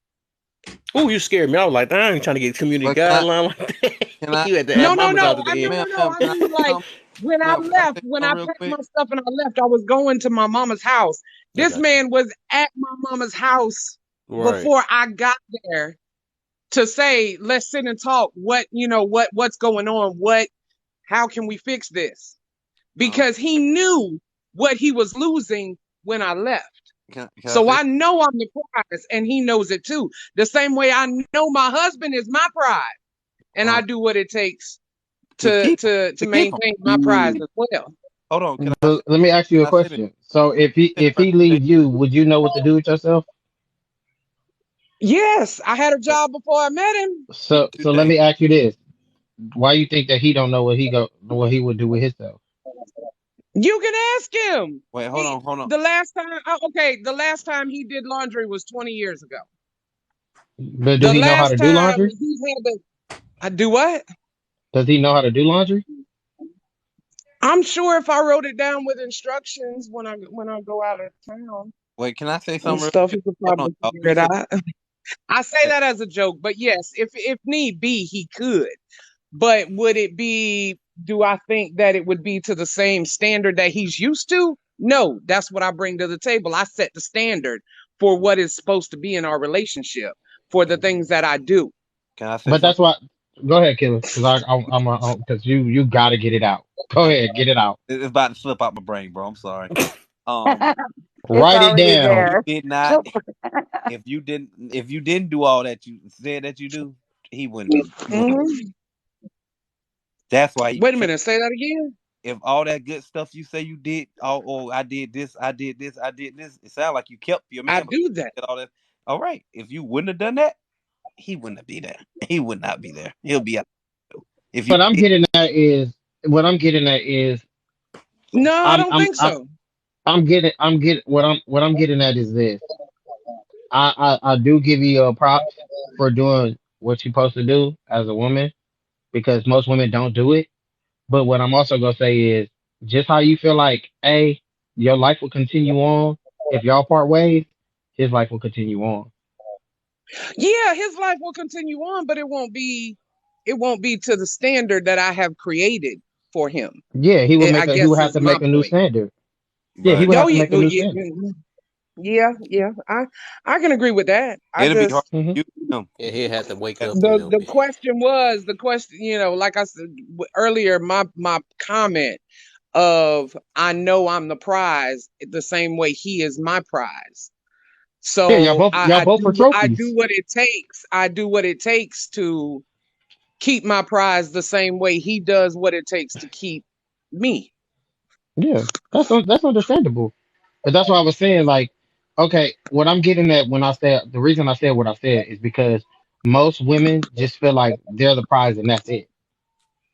Oh, you scared me. I was like, I ain't trying to get community But can I? guideline like Can that. I? You had to Can I have No, say? no, mama's no. out at I the no, end. no, Ma'am, no. ma'am, I can I mean, say like something? when I Ma'am, can I left, say when I something real packed quick? my stuff and I left, I was going to my mama's house. I This got you. man was at my mama's house Right. before I got there, to say, let's sit and talk. What's going on? How can we fix this? Because he knew what he was losing when I left. Can I So say? I know I'm the prize, and he knows it too. The same way I know my husband is my prize, and I do what it takes To to keep to to to keep him. maintain my prize as well. Hold on. But let me ask you Can a I say this? question. So if he leaves you, would you know what to do with yourself? Yes, I had a But job before I met him. So let today, me ask you this: why you think that he don't know what he would do with himself? You can ask him. wait, He hold on. the last time okay, the last time he did laundry was 20 years ago. But do The he know how last to do time laundry? he had to I do what? Does he know how to do laundry? I'm sure if I wrote it down with instructions when I go out of town Wait, can I say and something real stuff, quick? he could Hold on, probably y'all. Let figure me it say out. I say that. that as a joke, but yes, if need be, he could. But would it be, do I think that it would be to the same standard that he's used to? No, that's what I bring to the table. I set the standard for what is supposed to be in our relationship, for the things that I do. Can I say But something? that's why. Go ahead, killer, because I'm because you got to get it out. Go ahead, get it out. It's about to slip out my brain, bro. I'm sorry. Um, It's Write it already down. you there. did not. If you didn't do all that you said that you do, he wouldn't have. You wouldn't have. Mhm. That's why you Wait a can't. minute, say that again. If all that good stuff you say you did, oh, I did this, I did this, I did this. It sounds like you kept your I man, but do that. you did all that. All right. If you wouldn't have done that, he wouldn't be there. He would not be there. He'll be out. If you What I'm did, getting at is what I'm getting at is No, I I'm don't I'm think I'm so. I'm getting what I'm getting at is this. I do give you a props for doing what you're supposed to do as a woman because most women don't do it. But what I'm also gonna say is just how you feel like your life will continue on if y'all part ways, his life will continue on. Yeah, his life will continue on, but it won't be to the standard that I have created for him. Yeah, I he would guess have is to my make a new point. standard. Yeah, he but would Oh have to yeah, make a oh, new yeah, standard. yeah. I can agree with that. I it'll be hard just Hmm. for you to him. Yeah, he'll have to wake up a the little the bit. question was the question, like I said earlier, my comment of I know I'm the prize the same way he is my prize. Yeah, So y'all both are I do trophies. what it takes. I do what it takes to keep my prize the same way he does what it takes to keep me. Yeah, that's understandable. But that's what I was saying. Like, okay, what I'm getting at when I said the reason I said what I said is because most women just feel like they're the prize and that's it.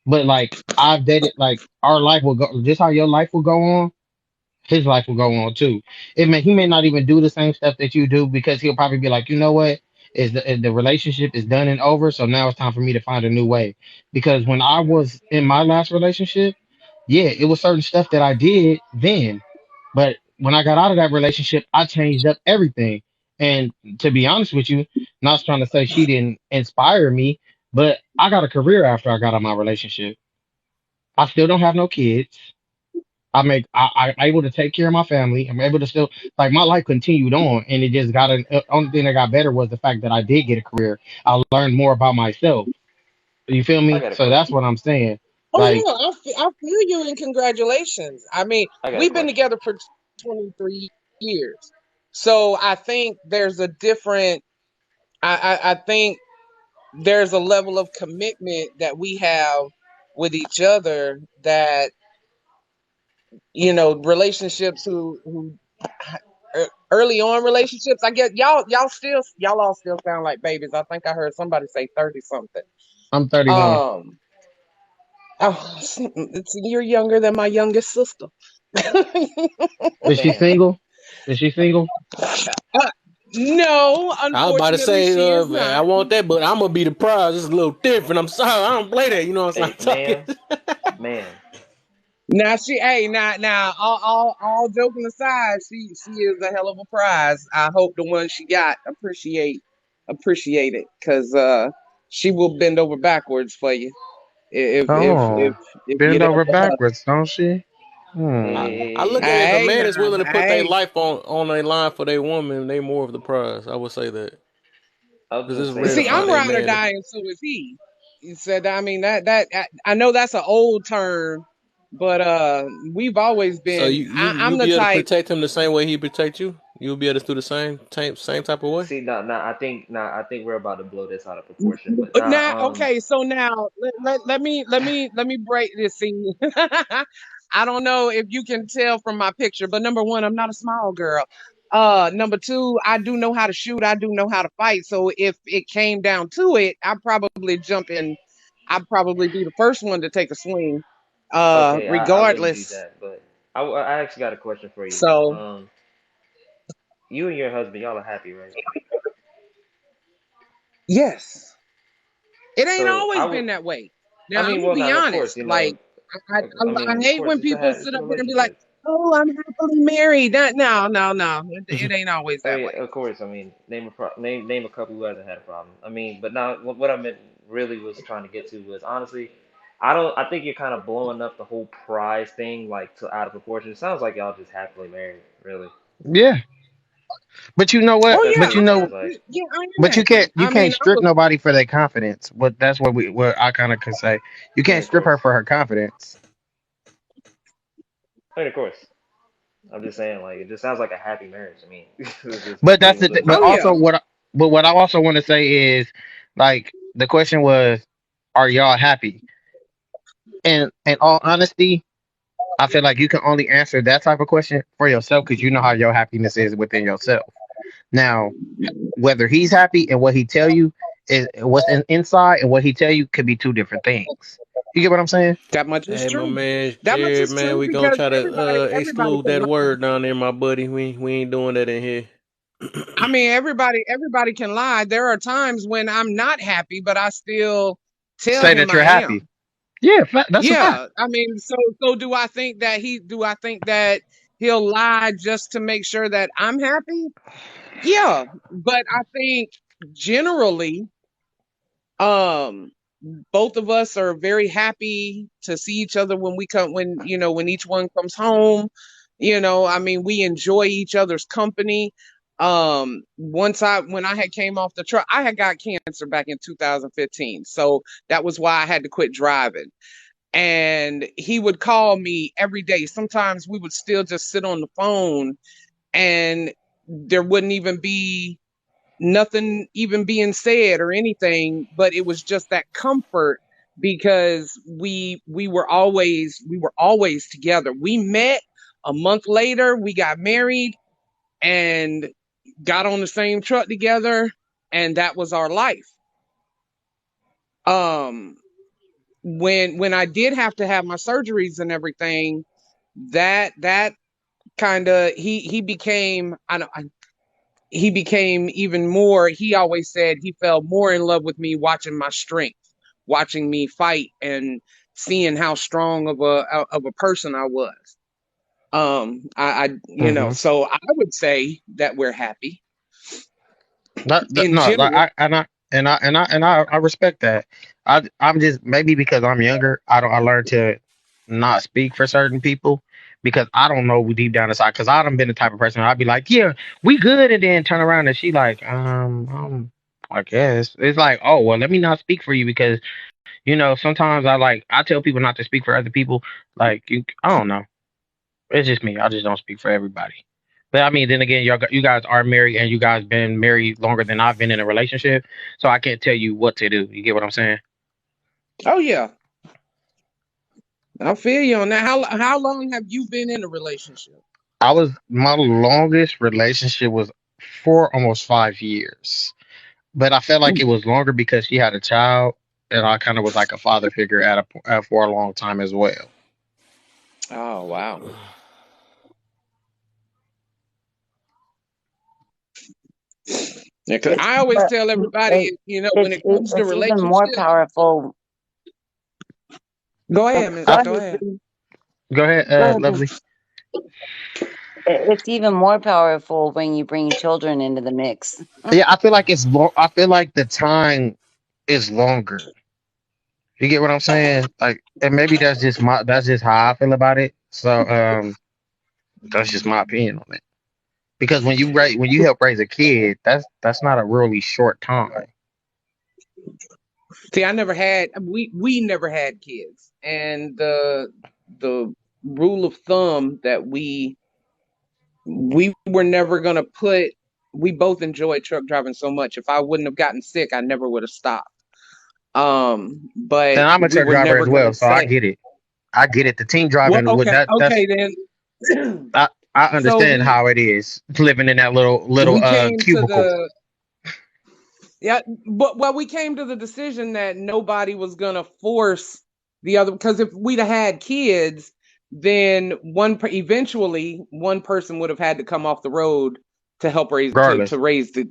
But like I've dated, like our life will go just how your life will go on. His life will go on too. He may not even do the same stuff that you do because he'll probably be like, you know what, the relationship is done and over, so now it's time for me to find a new way. Because when I was in my last relationship, yeah, it was certain stuff that I did then, but when I got out of that relationship, I changed up everything. And to be honest with you, not trying to say she didn't inspire me, but I got a career after I got out of my relationship. I still don't have no kids. I'm able to take care of my family. I'm able to still like my life continued on, and it just got only thing that got better was the fact that I did get a career. I learned more about myself. You feel I me? got a So that's question. what I'm saying. Oh Like, yeah, I feel you and congratulations. I mean, I got a we've been question. together for 23 years. So I think there's a different I think there's a level of commitment that we have with each other that relationships who early on relationships, I guess y'all all still sound like babies. I think I heard somebody say 30 something. I'm 31. um you're younger than my youngest sister. Is she Man, single? Is she single? No, I was about to unfortunately say, she is I not. want that, but I'm gonna be the prize. It's a little different. I'm sorry, I don't play that. You know what I'm hey, talking? man. Now she, hey, now, all joking aside, she is a hell of a prize. I hope the one she got appreciate it, because she will bend over backwards for you Oh, if you bend don't over let her. backwards, don't she? I look Hey, at it, if a Hey, man is now, willing to put their hey, life on a line for their woman, they more of the prize. I would say that. I was Cause gonna it's say rare to See, I'm find a ride or man. die, and so is he. He said, I mean I know that's an old term, but we've always So been. I'm you'll the be able to type. protect him the same way he protect you. You'll be able to do the same type of way. see I think we're about to blow this out of proportion. But Now, okay, so now let me break this scene. I don't know if you can tell from my picture, but number one, I'm not a small girl. Number two, I do know how to shoot. I do know how to fight. So if it came down to it, I'd probably jump in. I'd probably be the first one to take a swing. okay, I wouldn't do Regardless. that. But I actually got a question for you. So You and your husband, y'all are happy, right? yes, it ain't So I always would. been that way. I Now I'm mean, gonna well, be now of course, honest. Like I I mean, of hate course, when people it's sit a up there and be like, relationship. "Oh, I'm happily married." No. It ain't always Oh that yeah, way. of course. I mean, name a couple who hasn't had a problem. I mean, but now what I meant really was trying to get to was honestly, I think you're kind of blowing up the whole prize thing like to out of proportion. It sounds like y'all just happily married, really. Yeah, but you know Oh what? That's yeah, what But it you know, sounds like. yeah, I am but happy. you I mean, can't I strip was. nobody for their confidence. But that's what I kind of can say. You I mean, can't of strip course. her for her confidence. I mean, of course. I'm just saying, like, it just sounds like a happy marriage. I mean, just But that's being the realistic. but Oh yeah. also but what I also want to say is like the question was, are y'all happy? And in all honesty, I feel like you can only answer that type of question for yourself because you know how your happiness is within yourself. Now, whether he's happy and what he tell you is inside and what he tell you could be two different things. You get what I'm saying? That much is Hey, my true. man, That much Jared, is man, true we gonna because try to everybody exclude can that lie. word down there, my buddy. We ain't doing that in here. I mean, everybody can lie. There are times when I'm not happy, but I still tell Say him that you're I am. happy. Yeah, that's a fact. Yeah, I mean, so do I think that he'll lie just to make sure that I'm happy? Yeah, but I think generally, um, both of us are very happy to see each other when we come when each one comes home. I mean, we enjoy each other's company. Once I when I had came off the truck, I had got cancer back in 2015, so that was why I had to quit driving. And he would call me every day. Sometimes we would still just sit on the phone, and there wouldn't even be nothing even being said or anything, but it was just that comfort because we were always together. We met a month later, we got married and got on the same truck together, and that was our life. um when I did have to have my surgeries and everything, that kind of he became he became even more. He always said he fell more in love with me watching my strength, watching me fight, and seeing how strong of a person I was. Hmm. So I would say that we're happy in No, like general. I respect that. I'm just maybe because I'm younger, I learned to not speak for certain people because I don't know deep down inside. Because I done been the type of person I'd be like, yeah, we good, and then turn around and she like, I guess it's like, oh well, let me not speak for you because sometimes I tell people not to speak for other people. Like I don't know. It's just me. I just don't speak for everybody. But I mean, then again, you guys are married and you guys been married longer than I've been in a relationship, so I can't tell you what to do. You get what I'm saying? Oh yeah, I feel you on that. How long have you been in a relationship? My longest relationship was for almost 5 years, but I felt like it was longer because she had a child, and I kind of was like a father figure for a long time as well. Oh wow. Yeah, 'cause It's I always but tell it, everybody, when it comes to it's even more relationships. powerful. Go Oh, ahead, go Miss. ahead, Go ahead. please. Go ahead, Go ahead, please. lovely. It's even more powerful when you bring children into the mix. Yeah, I feel like it's long. I feel like the time is longer. You get what I'm saying? Like, and maybe that's just how I feel about it. So, that's just my opinion on it. Because when you help raise a kid, that's not a really short time. See, I never had we never had kids. And the rule of thumb that we were never gonna put we both enjoyed truck driving so much. If I wouldn't have gotten sick, I never would have stopped. But And I'm a we truck were driver never as gonna well, so I say, get it. I get it. The team well, driving with okay, that's okay then. I So understand how it is living in that little we came to cubicle. the yeah, but well, we came to the decision that nobody was gonna force the other, because if we'd have had kids, then eventually one person would have had to come off the road to help raise to Regardless. raise the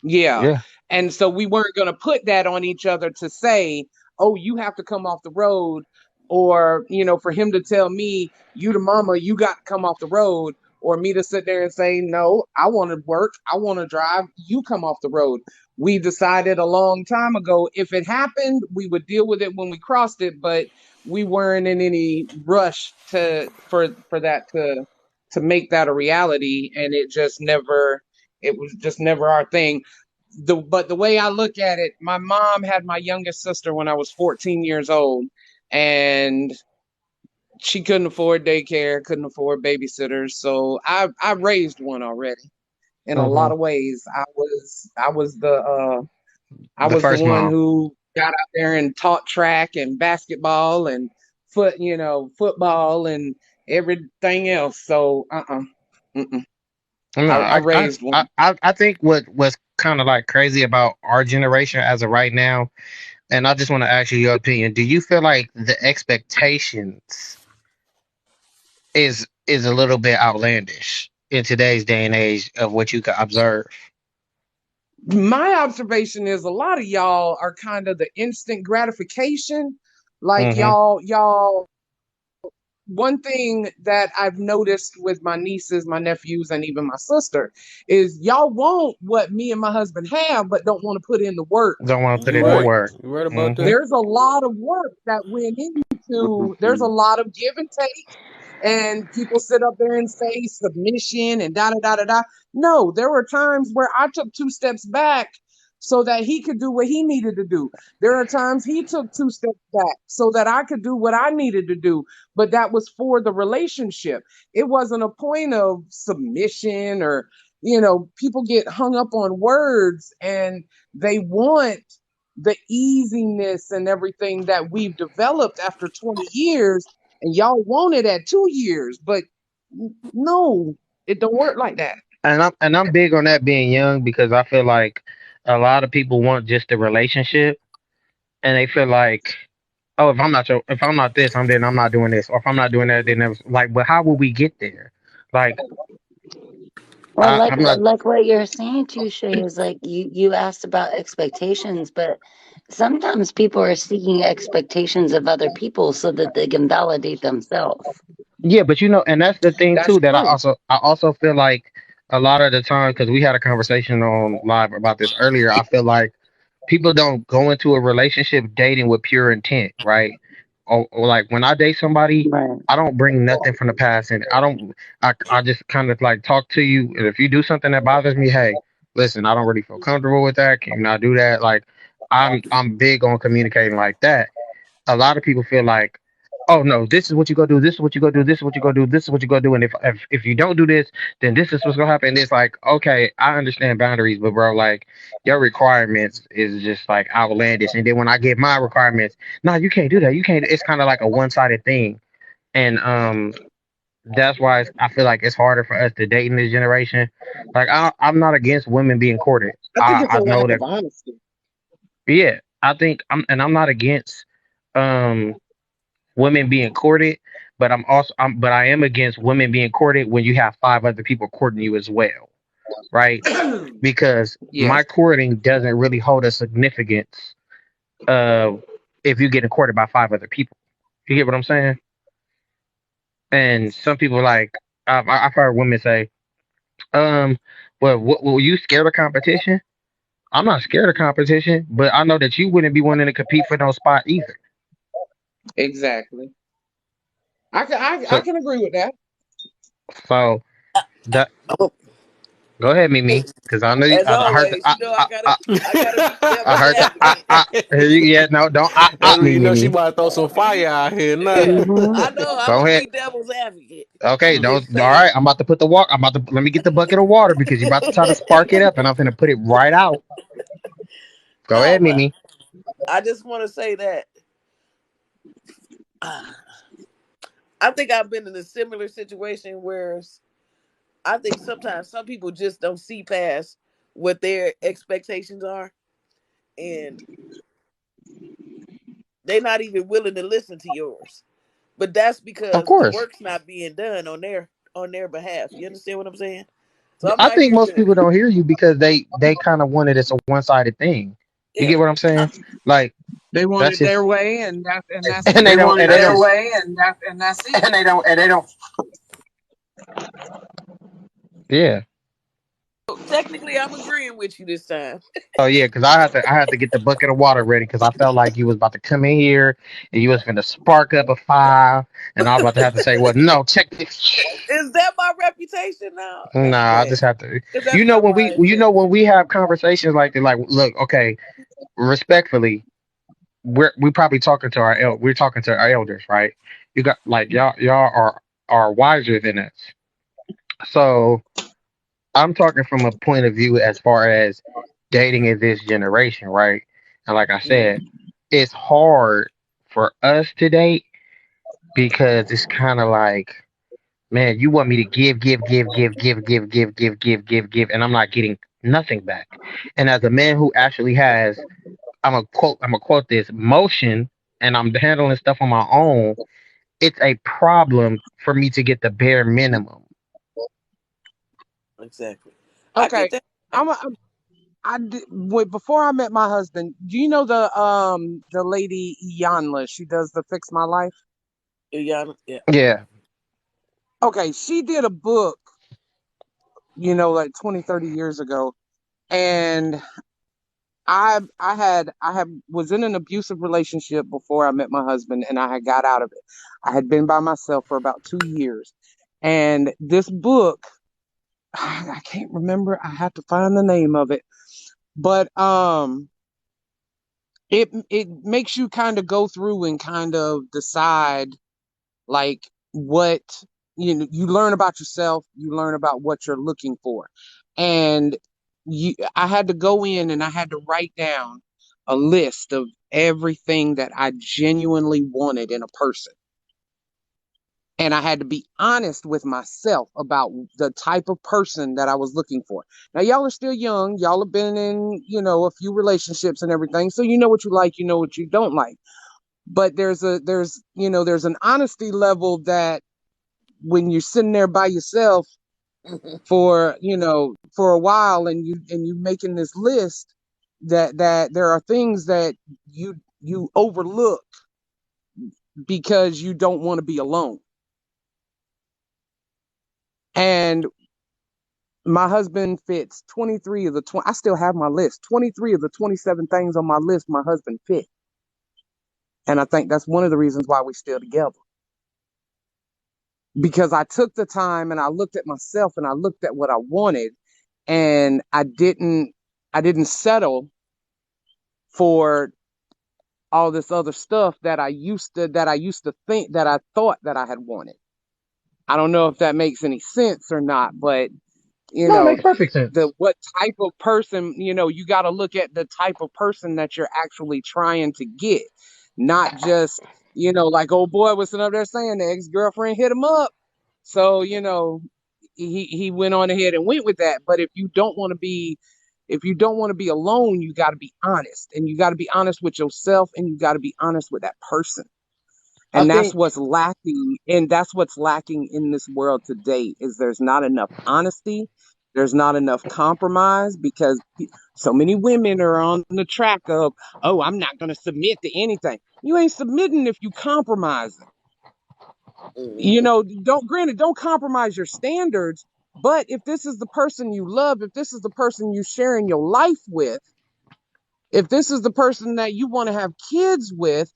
yeah. Yeah. And so we weren't going to put that on each other to say, oh, you have to come off the road. Or, for him to tell me, you the mama, you got to come off the road. Or me to sit there and say, no, I want to work. I want to drive. You come off the road. We decided a long time ago, if it happened, we would deal with it when we crossed it. But we weren't in any rush for that to make that a reality. And it was just never our thing. But the way I look at it, my mom had my youngest sister when I was 14 years old, and she couldn't afford daycare, couldn't afford babysitters. So I raised one already. In a Hmm. lot of ways, I The was the first one mom. who got out there and taught track and basketball and football and everything else. So mm-mm. No, I raised one. I think what was kind of like crazy about our generation as of right now, and I just want to ask you your opinion. Do you feel like the expectations is a little bit outlandish in today's day and age of what you can observe? My observation is a lot of y'all are kind of the instant gratification. Like Hmm. y'all, one thing that I've noticed with my nieces, my nephews, and even my sister is y'all want what me and my husband have, but don't want to put in the work Don't want to put You in the for right. it. work. You right about Hmm. that. There's a lot of work that went into, there's a lot of give and take. And people sit up there and say submission and da da da da da. No, there were times where I took two steps back so that he could do what he needed to do. There are times he took two steps back so that I could do what I needed to do. But that was for the relationship. It wasn't a point of submission or, people get hung up on words and they want the easiness and everything that we've developed after 20 years, and y'all want it at 2 years, but no, it don't work like that. And I'm big on that being young because I feel like a lot of people want just a relationship, and they feel like, oh, if I'm not this, I'm not doing this, or if I'm not doing that, then that's like, but how will we get there? Like, Well, like I'm not. like what you're saying too, Shay, is like you asked about expectations, but sometimes people are seeking expectations of other people so that they can validate themselves. Yeah, but and that's the thing That's too that true. I also feel like a lot of the time because we had a conversation on live about this earlier. I feel like people don't go into a relationship dating with pure intent, right? Or like when I date somebody, Right. I don't bring nothing from the past, and I just kind of like talk to you, and if you do something that bothers me, hey, listen, I don't really feel comfortable with that. Can you not do that? Like, I'm big on communicating like that. A lot of people feel like, oh no, this is what you go do, this is what you go do, this is what you go do, this is what you go do, and if you don't do this, then this is what's gonna happen. It's like, okay, I understand boundaries, but bro, like your requirements is just like outlandish. And then when I get my requirements, no, you can't do that. You can't. It's kind of like a one sided thing, and that's why I feel like it's harder for us to date in this generation. Like I'm not against women being courted. I think it's I a know lack that. of honesty. Yeah, I think I'm not against um women being courted, but but I am against women being courted when you have five other people courting you as well, right? Because my Yes, courting doesn't really hold a significance if you're getting courted by five other people. You get what I'm saying? And some people like I've heard women say, um, well, were you scared of competition? I'm not scared of competition, but I know that you wouldn't be wanting to compete for no spot either. exactly. I So can agree with that. so that. Go ahead, Mimi, because I know you. As I heard. always, you know I gotta be I devil's heard the. advocate. Yeah, no, don't me, You know she Mimi. about to throw some fire out here now. Hmm. I know I'm Go gonna ahead. be devil's advocate. Okay, I'm don't. just All saying. right, I'm about to put the water. I'm about to let me get the bucket of water because you're about to try to spark it up, and I'm gonna put it right out. Go No, ahead, but Mimi. I just want to say that I think I've been in a similar situation where I think sometimes some people just don't see past what their expectations are, and they're not even willing to listen to yours. But that's Of because the course. work's not being done on their behalf. You understand what I'm saying? So I'm I not think here most to. people don't hear you because they kind of wanted it's a one sided thing. You Yeah. get what I'm saying? Like They want that's it their just way, and that's and it. they They don't want and it they their don't way, and that's it. And they don't. yeah. So technically, I'm agreeing with you this time. Oh yeah, because I had to get the bucket of water ready because I felt like you was about to come in here and you was gonna spark up a fire and I was about to have to say, well, no, check this. Is that my reputation now? That's Nah, I bad. just have to. Because that's not my When intention. we have conversations like that, like, look, okay, respectfully, we probably talking to we're talking to our elders, right? You got like y'all are wiser than us, so I'm talking from a point of view as far as dating in this generation, right? And like I said, Mm. it's hard for us to date because it's kind of like, man, you want me to give, and I'm not getting nothing back. And as a man who actually has, I'm gonna quote this motion, and I'm handling stuff on my own. It's a problem for me to get the bare minimum. Exactly. I get Okay, that. I'm. I did, wait, before I met my husband. Do you know the lady Iyanla? She does the Fix My Life. Yeah. Yeah. Yeah, Okay, she did a book, like 20, 30 years ago, and I had was in an abusive relationship before I met my husband, and I had got out of it. I had been by myself for about 2 years, and this book, I can't remember. I have to find the name of it, but it makes you kind of go through and kind of decide like what you learn about yourself, you learn about what you're looking for. And I had to go in and I had to write down a list of everything that I genuinely wanted in a person. And I had to be honest with myself about the type of person that I was looking for. Now, y'all are still young. Y'all have been in, a few relationships and everything. So you know what you like, you know what you don't like. But there's an honesty level that when you're sitting there by yourself for a while and you making this list, that there are things that you overlook because you don't want to be alone. And my husband fits 23 of the 20. I still have my list. 23 of the 27 things on my list my husband fit. And I think that's one of the reasons why we're still together. Because I took the time and I looked at myself and I looked at what I wanted, and I didn't settle for all this other stuff that I used to think that I thought that I had wanted. I don't know if that makes any sense or not, but you no, it know makes perfect the sense. what type of person, you got to look at the type of person that you're actually trying to get, not just like old boy was sitting up there saying the ex-girlfriend hit him up, so he went on ahead and went with that. But if you don't want to be alone, you got to be honest, and you got to be honest with yourself, and you got to be honest with that person. I And that's think what's lacking, in this world today, is there's not enough honesty, there's not enough compromise, because so many women are on the track of, oh, I'm not going to submit to anything. You ain't submitting if you compromising. Mhm. Don't compromise your standards. But if this is the person you love, if this is the person you sharing your life with, if this is the person that you want to have kids with,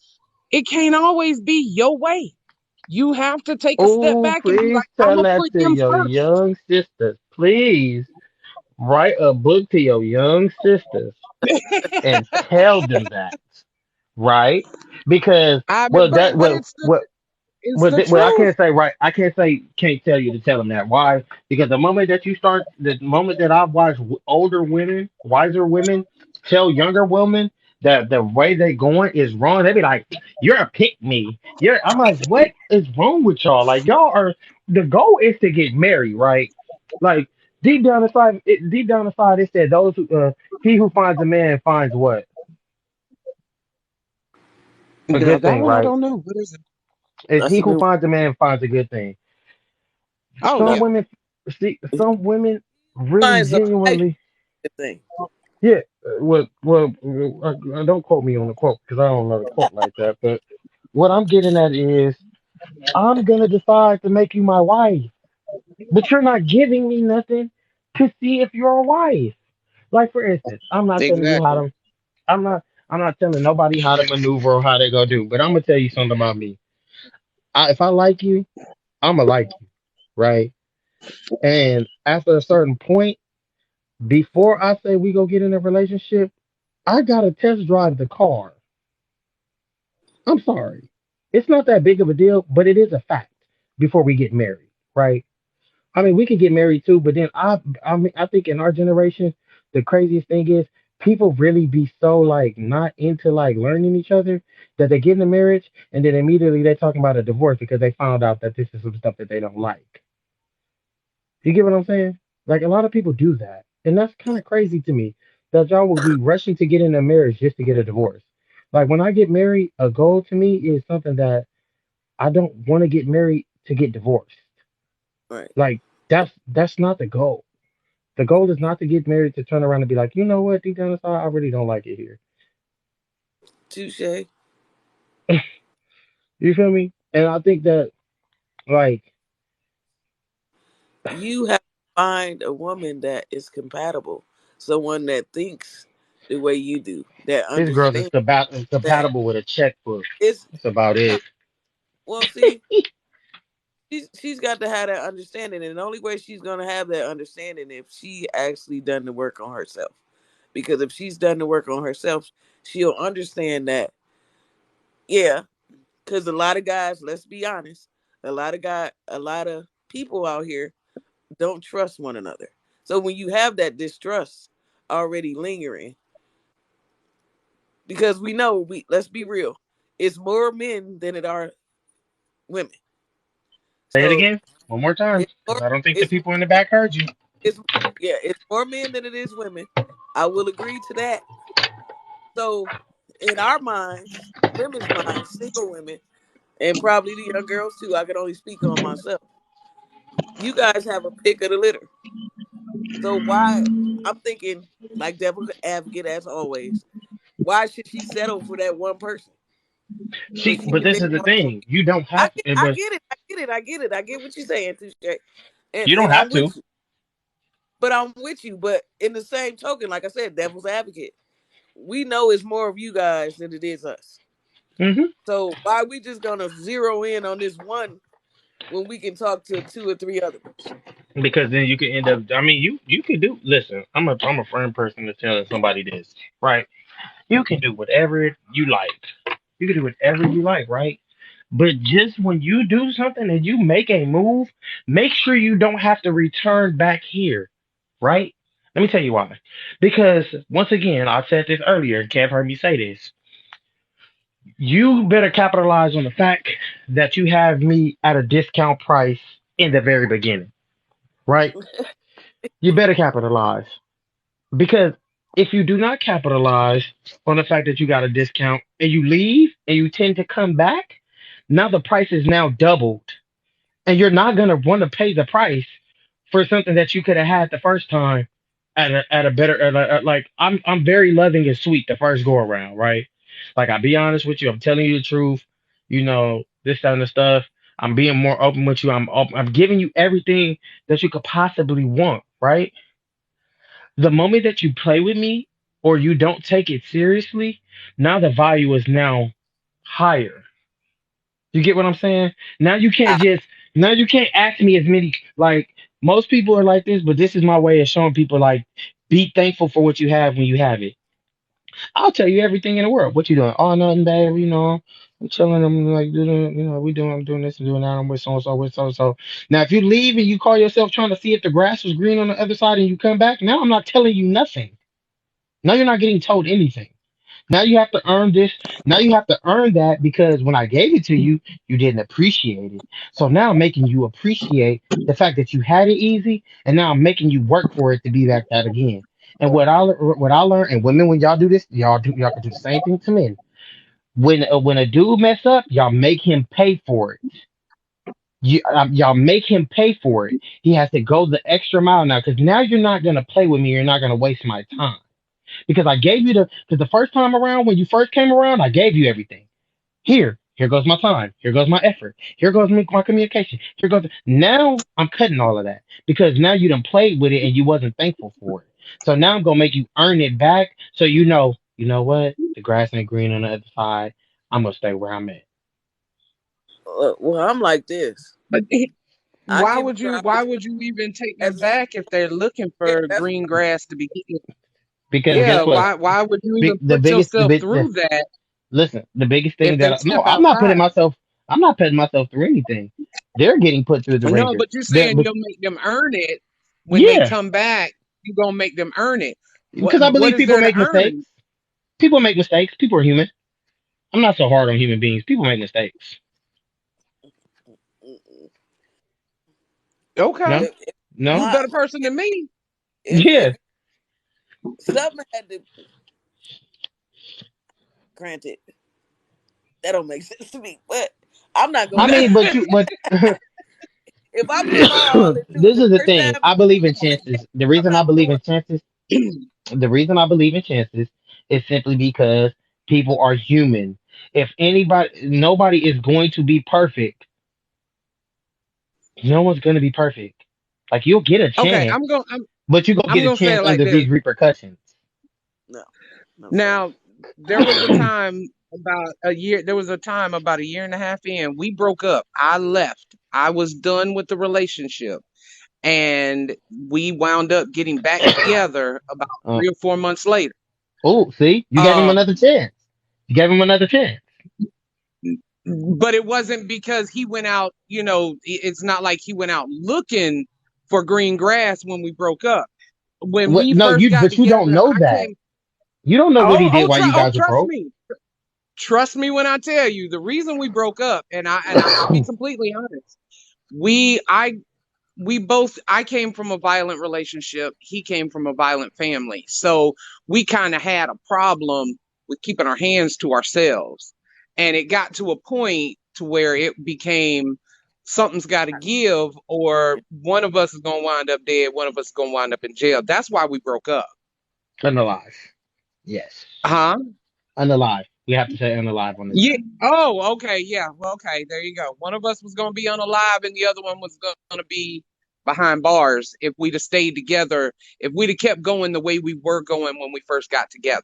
it can't always be your way. You have to take a step oh, back and be please like, I'm tell gonna that put to them your first. young sisters, please. Write a book to your young sisters and tell them that, right? Because I mean, well, that but it's the well, I truth. can't say right. I can't say can't tell you to tell them that. Why? Because the moment that I've watched older women, wiser women, tell younger women that the way they going is wrong, they be like, "You're a pick me." I'm like, what is wrong with y'all? Like y'all are. The goal is to get married, right? Like deep down inside, it said those who he who finds a man finds what a Now good that thing, one I right? don't know. What is it? It's That's he a who good one. finds a man finds a good thing. Oh Some yeah, women see some women really Finds a wife genuinely good thing. yeah don't quote me on the quote because I don't know the quote like that, but what I'm getting at is I'm gonna decide to make you my wife, but you're not giving me nothing to see if you're a wife. Like for instance, I'm not telling you how exactly. to I'm not telling nobody how to maneuver or how they go do, but I'm gonna tell you something about me. If I like you, I'm gonna like you, right? And after a certain point, before I say we go get in a relationship, I gotta test drive the car. I'm sorry. It's not that big of a deal, but it is a fact before we get married, right? I mean, we could get married too, but then I think in our generation, the craziest thing is people really be so like not into like learning each other that they get in a marriage and then immediately they're talking about a divorce because they found out that this is some stuff that they don't like. You get what I'm saying? Like a lot of people do that, and that's kind of crazy to me that y'all will be rushing to get in a marriage just to get a divorce. Like when I get married, a goal to me is something that I don't want to get married to get divorced. Right. Like that's not the goal. The goal is not to get married to turn around and be like, you know what, deep down inside, I really don't like it here. Touche. You feel me? And I think that like You have to find a woman that is compatible, someone that thinks the way you do, that this girl's is understands that compatible with a checkbook. it's That's about not. it. Well, see, she's got to have that understanding, and the only way she's gonna have that understanding if she actually done the work on herself. Because if she's done the work on herself, she'll understand that. Yeah, because a lot of guys, let's be honest, a lot of people out here don't trust one another. So when you have that distrust already lingering, because we know we let's be real, it's more men than it are women. Say it So again one more time, it's more because I don't think the it's people in the back heard you. it's yeah, it's more men than it is women. I will agree to that. So in our minds, women's minds, single women, and probably the young girls too, I can only speak on myself. You guys have a pick of the litter. So why I'm thinking like devil advocate as always. Why should she settle for that one person when See, she but can this then is the go to? thing. You don't have to, I but get it, I get it, I get it. I get what you're saying, Touche, you don't and I'm have to. with you. But I'm with you. But in the same token, like I said, devil's advocate. We know it's more of you guys than it is us. Hmm. So why are we just gonna zero in on this one when we can talk to two or three other ones? Because then you can end up. I mean, you can do. Listen, I'm a firm person to telling somebody this, right? You can do whatever you like. You can do whatever you like, right? But just when you do something and you make a move, make sure you don't have to return back here, right? Let me tell you why. Because once again, I said this earlier, and Kev heard me say this. You better capitalize on the fact that you have me at a discount price in the very beginning, right? You better capitalize. Because if you do not capitalize on the fact that you got a discount and you leave and you tend to come back, now the price is now doubled. And you're not gonna want to pay the price for something that you could have had the first time at a better like I'm very loving and sweet the first go around, right? Like I'll be honest with you, I'm telling you the truth, this kind of stuff. I'm being more open with you. I'm giving you everything that you could possibly want, right? The moment that you play with me or you don't take it seriously, now the value is now higher. You get what I'm saying? Now you can't I, just now you can't ask me as many like Most people are like this, but this is my way of showing people like be thankful for what you have when you have it. I'll tell you everything in the world. What you doing? Oh, nothing, babe. I'm chilling. I'm like doing, I'm doing this and doing that. I'm with so and so, with so and so. Now, if you leave and you call yourself trying to see if the grass was green on the other side and you come back, now I'm not telling you nothing. Now you're not getting told anything. Now you have to earn this. Now you have to earn that because when I gave it to you, you didn't appreciate it. So now I'm making you appreciate the fact that you had it easy, and now I'm making you work for it to be like that again. And what I learned, and women, when y'all do this, y'all can do the same thing to men. When a dude mess up, y'all make him pay for it. Y'all make him pay for it. He has to go the extra mile now because now you're not gonna play with me. You're not gonna waste my time because I gave you because the first time around when you first came around, I gave you everything. Here goes my time. Here goes my effort. Here goes my communication. Here goes now I'm cutting all of that because now you done played with it and you wasn't thankful for it. So now I'm gonna make you earn it back. So you know what? The grass ain't green on the other side. I'm gonna stay where I'm at. Well, I'm like this. But I why give you would your you? Why would you even take as them back if they're looking for that's green grass to be eaten? Because Yeah. guess what? Why would you even The put biggest yourself through that listen, the biggest thing if they that no, step I'm not outside? putting myself. I'm not putting myself through anything. They're getting put through the No, ringer. but you're The saying but you'll make them earn it when they yeah, come back. You're gonna make them earn it. because I What believe is people there to make mistakes. earn? People make mistakes. People are human. I'm not so hard on human beings. People make mistakes. Okay, No, if, if you no, a my better person than me. if yeah. something had to granted that don't make sense to me, but I'm not gonna I do it. mean, but If I put my all into it this the is the first thing. time, I believe in and chances. I'm not doing. The reason I believe in chances is simply because people are human. If nobody is going to be perfect. No one's going to be perfect. Like you'll get a Okay, chance, but you gonna I'm get a gonna say chance it like under this. these repercussions. No, no, sir. Now, there was a time about a year. There was a time about a year and a half in. We broke up. I left. I was done with the relationship, and we wound up getting back together about Uh, 3 or 4 months later. oh, see, you gave him Um, another chance. You gave him another chance. but it wasn't because he went out. It's not like he went out looking for green grass when we broke up. When What? we No, first got but you don't together, know I that. came. You don't know what he did while you guys were Trust broke. me. Trust me when I tell you the reason we broke up, I'll be completely honest. We I we both I came from a violent relationship. He came from a violent family. So we kind of had a problem with keeping our hands to ourselves. And it got to a point to where it became something's got to give or one of us is going to wind up dead, one of us is going to wind up in jail. That's why we broke up. Unalive. Yes. Huh? Unalive. We have to say unalive on this Yeah. app. Oh, okay. Yeah. Well, okay. There you go. One of us was going to be unalive, and the other one was going to be behind bars if we'd have stayed together. If we'd have kept going the way we were going when we first got together.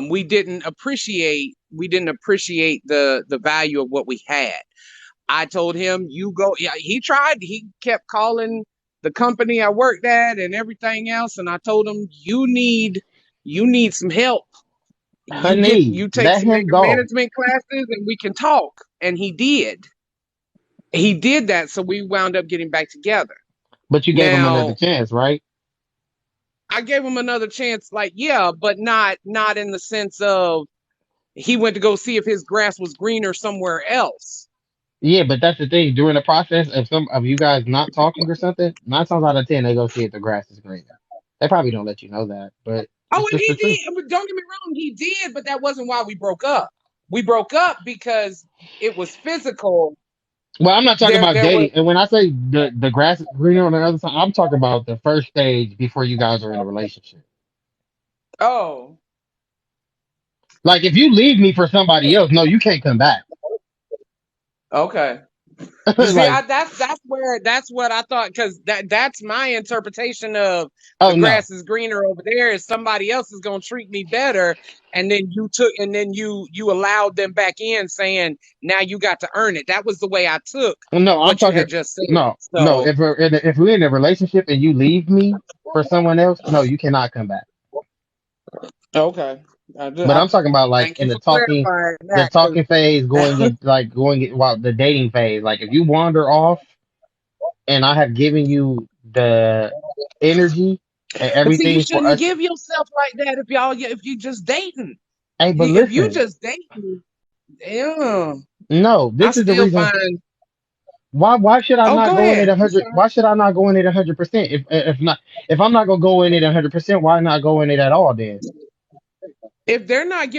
We didn't appreciate the value of what we had. I told him, "You go." Yeah. He tried. He kept calling the company I worked at and everything else, and I told him, "You need some help. Honey, You take let some him anger go. management classes and we can talk." And he did that, so we wound up getting back together. But you gave him another Now chance, right? I gave him another chance, like, yeah, but not in the sense of he went to go see if his grass was greener somewhere else. Yeah, but that's the thing. During the process of some of you guys not talking or something, 9 times out of 10 they go see if the grass is greener. They probably don't let you know that, but Oh, it's and just he the truth. did. Don't get me wrong, he did, but that wasn't why we broke up. We broke up because it was physical. Well, I'm not talking about There was. dating. And when I say the grass is greener on the other side, I'm talking about the first stage before you guys are in a relationship. Oh, Like if you leave me for somebody else, no, you can't come back. okay. See, Like, that's what I thought because that's my interpretation of the oh no, grass is greener over there. Is somebody else is gonna treat me better, and then you allowed them back in, saying now you got to earn it. That was the way I took no, I'm what you talking. had just said. No. So If we're in a relationship and you leave me for someone else, no, you cannot come back. okay, But I I'm talking about like thank in you for clarifying the that. talking phase, going in, well, the dating phase. Like if you wander off, and I have given you the energy and But see, you everything for shouldn't us. give yourself like that if you just dating. Hey, but If you listen, just dating, yeah, no, I this is the still reason. find. Why should I Oh, not go go in at ahead. I'm 100? sorry. Why should I not go in at 100%? If I'm not gonna go in at 100%, why not go in it at all then? If they're not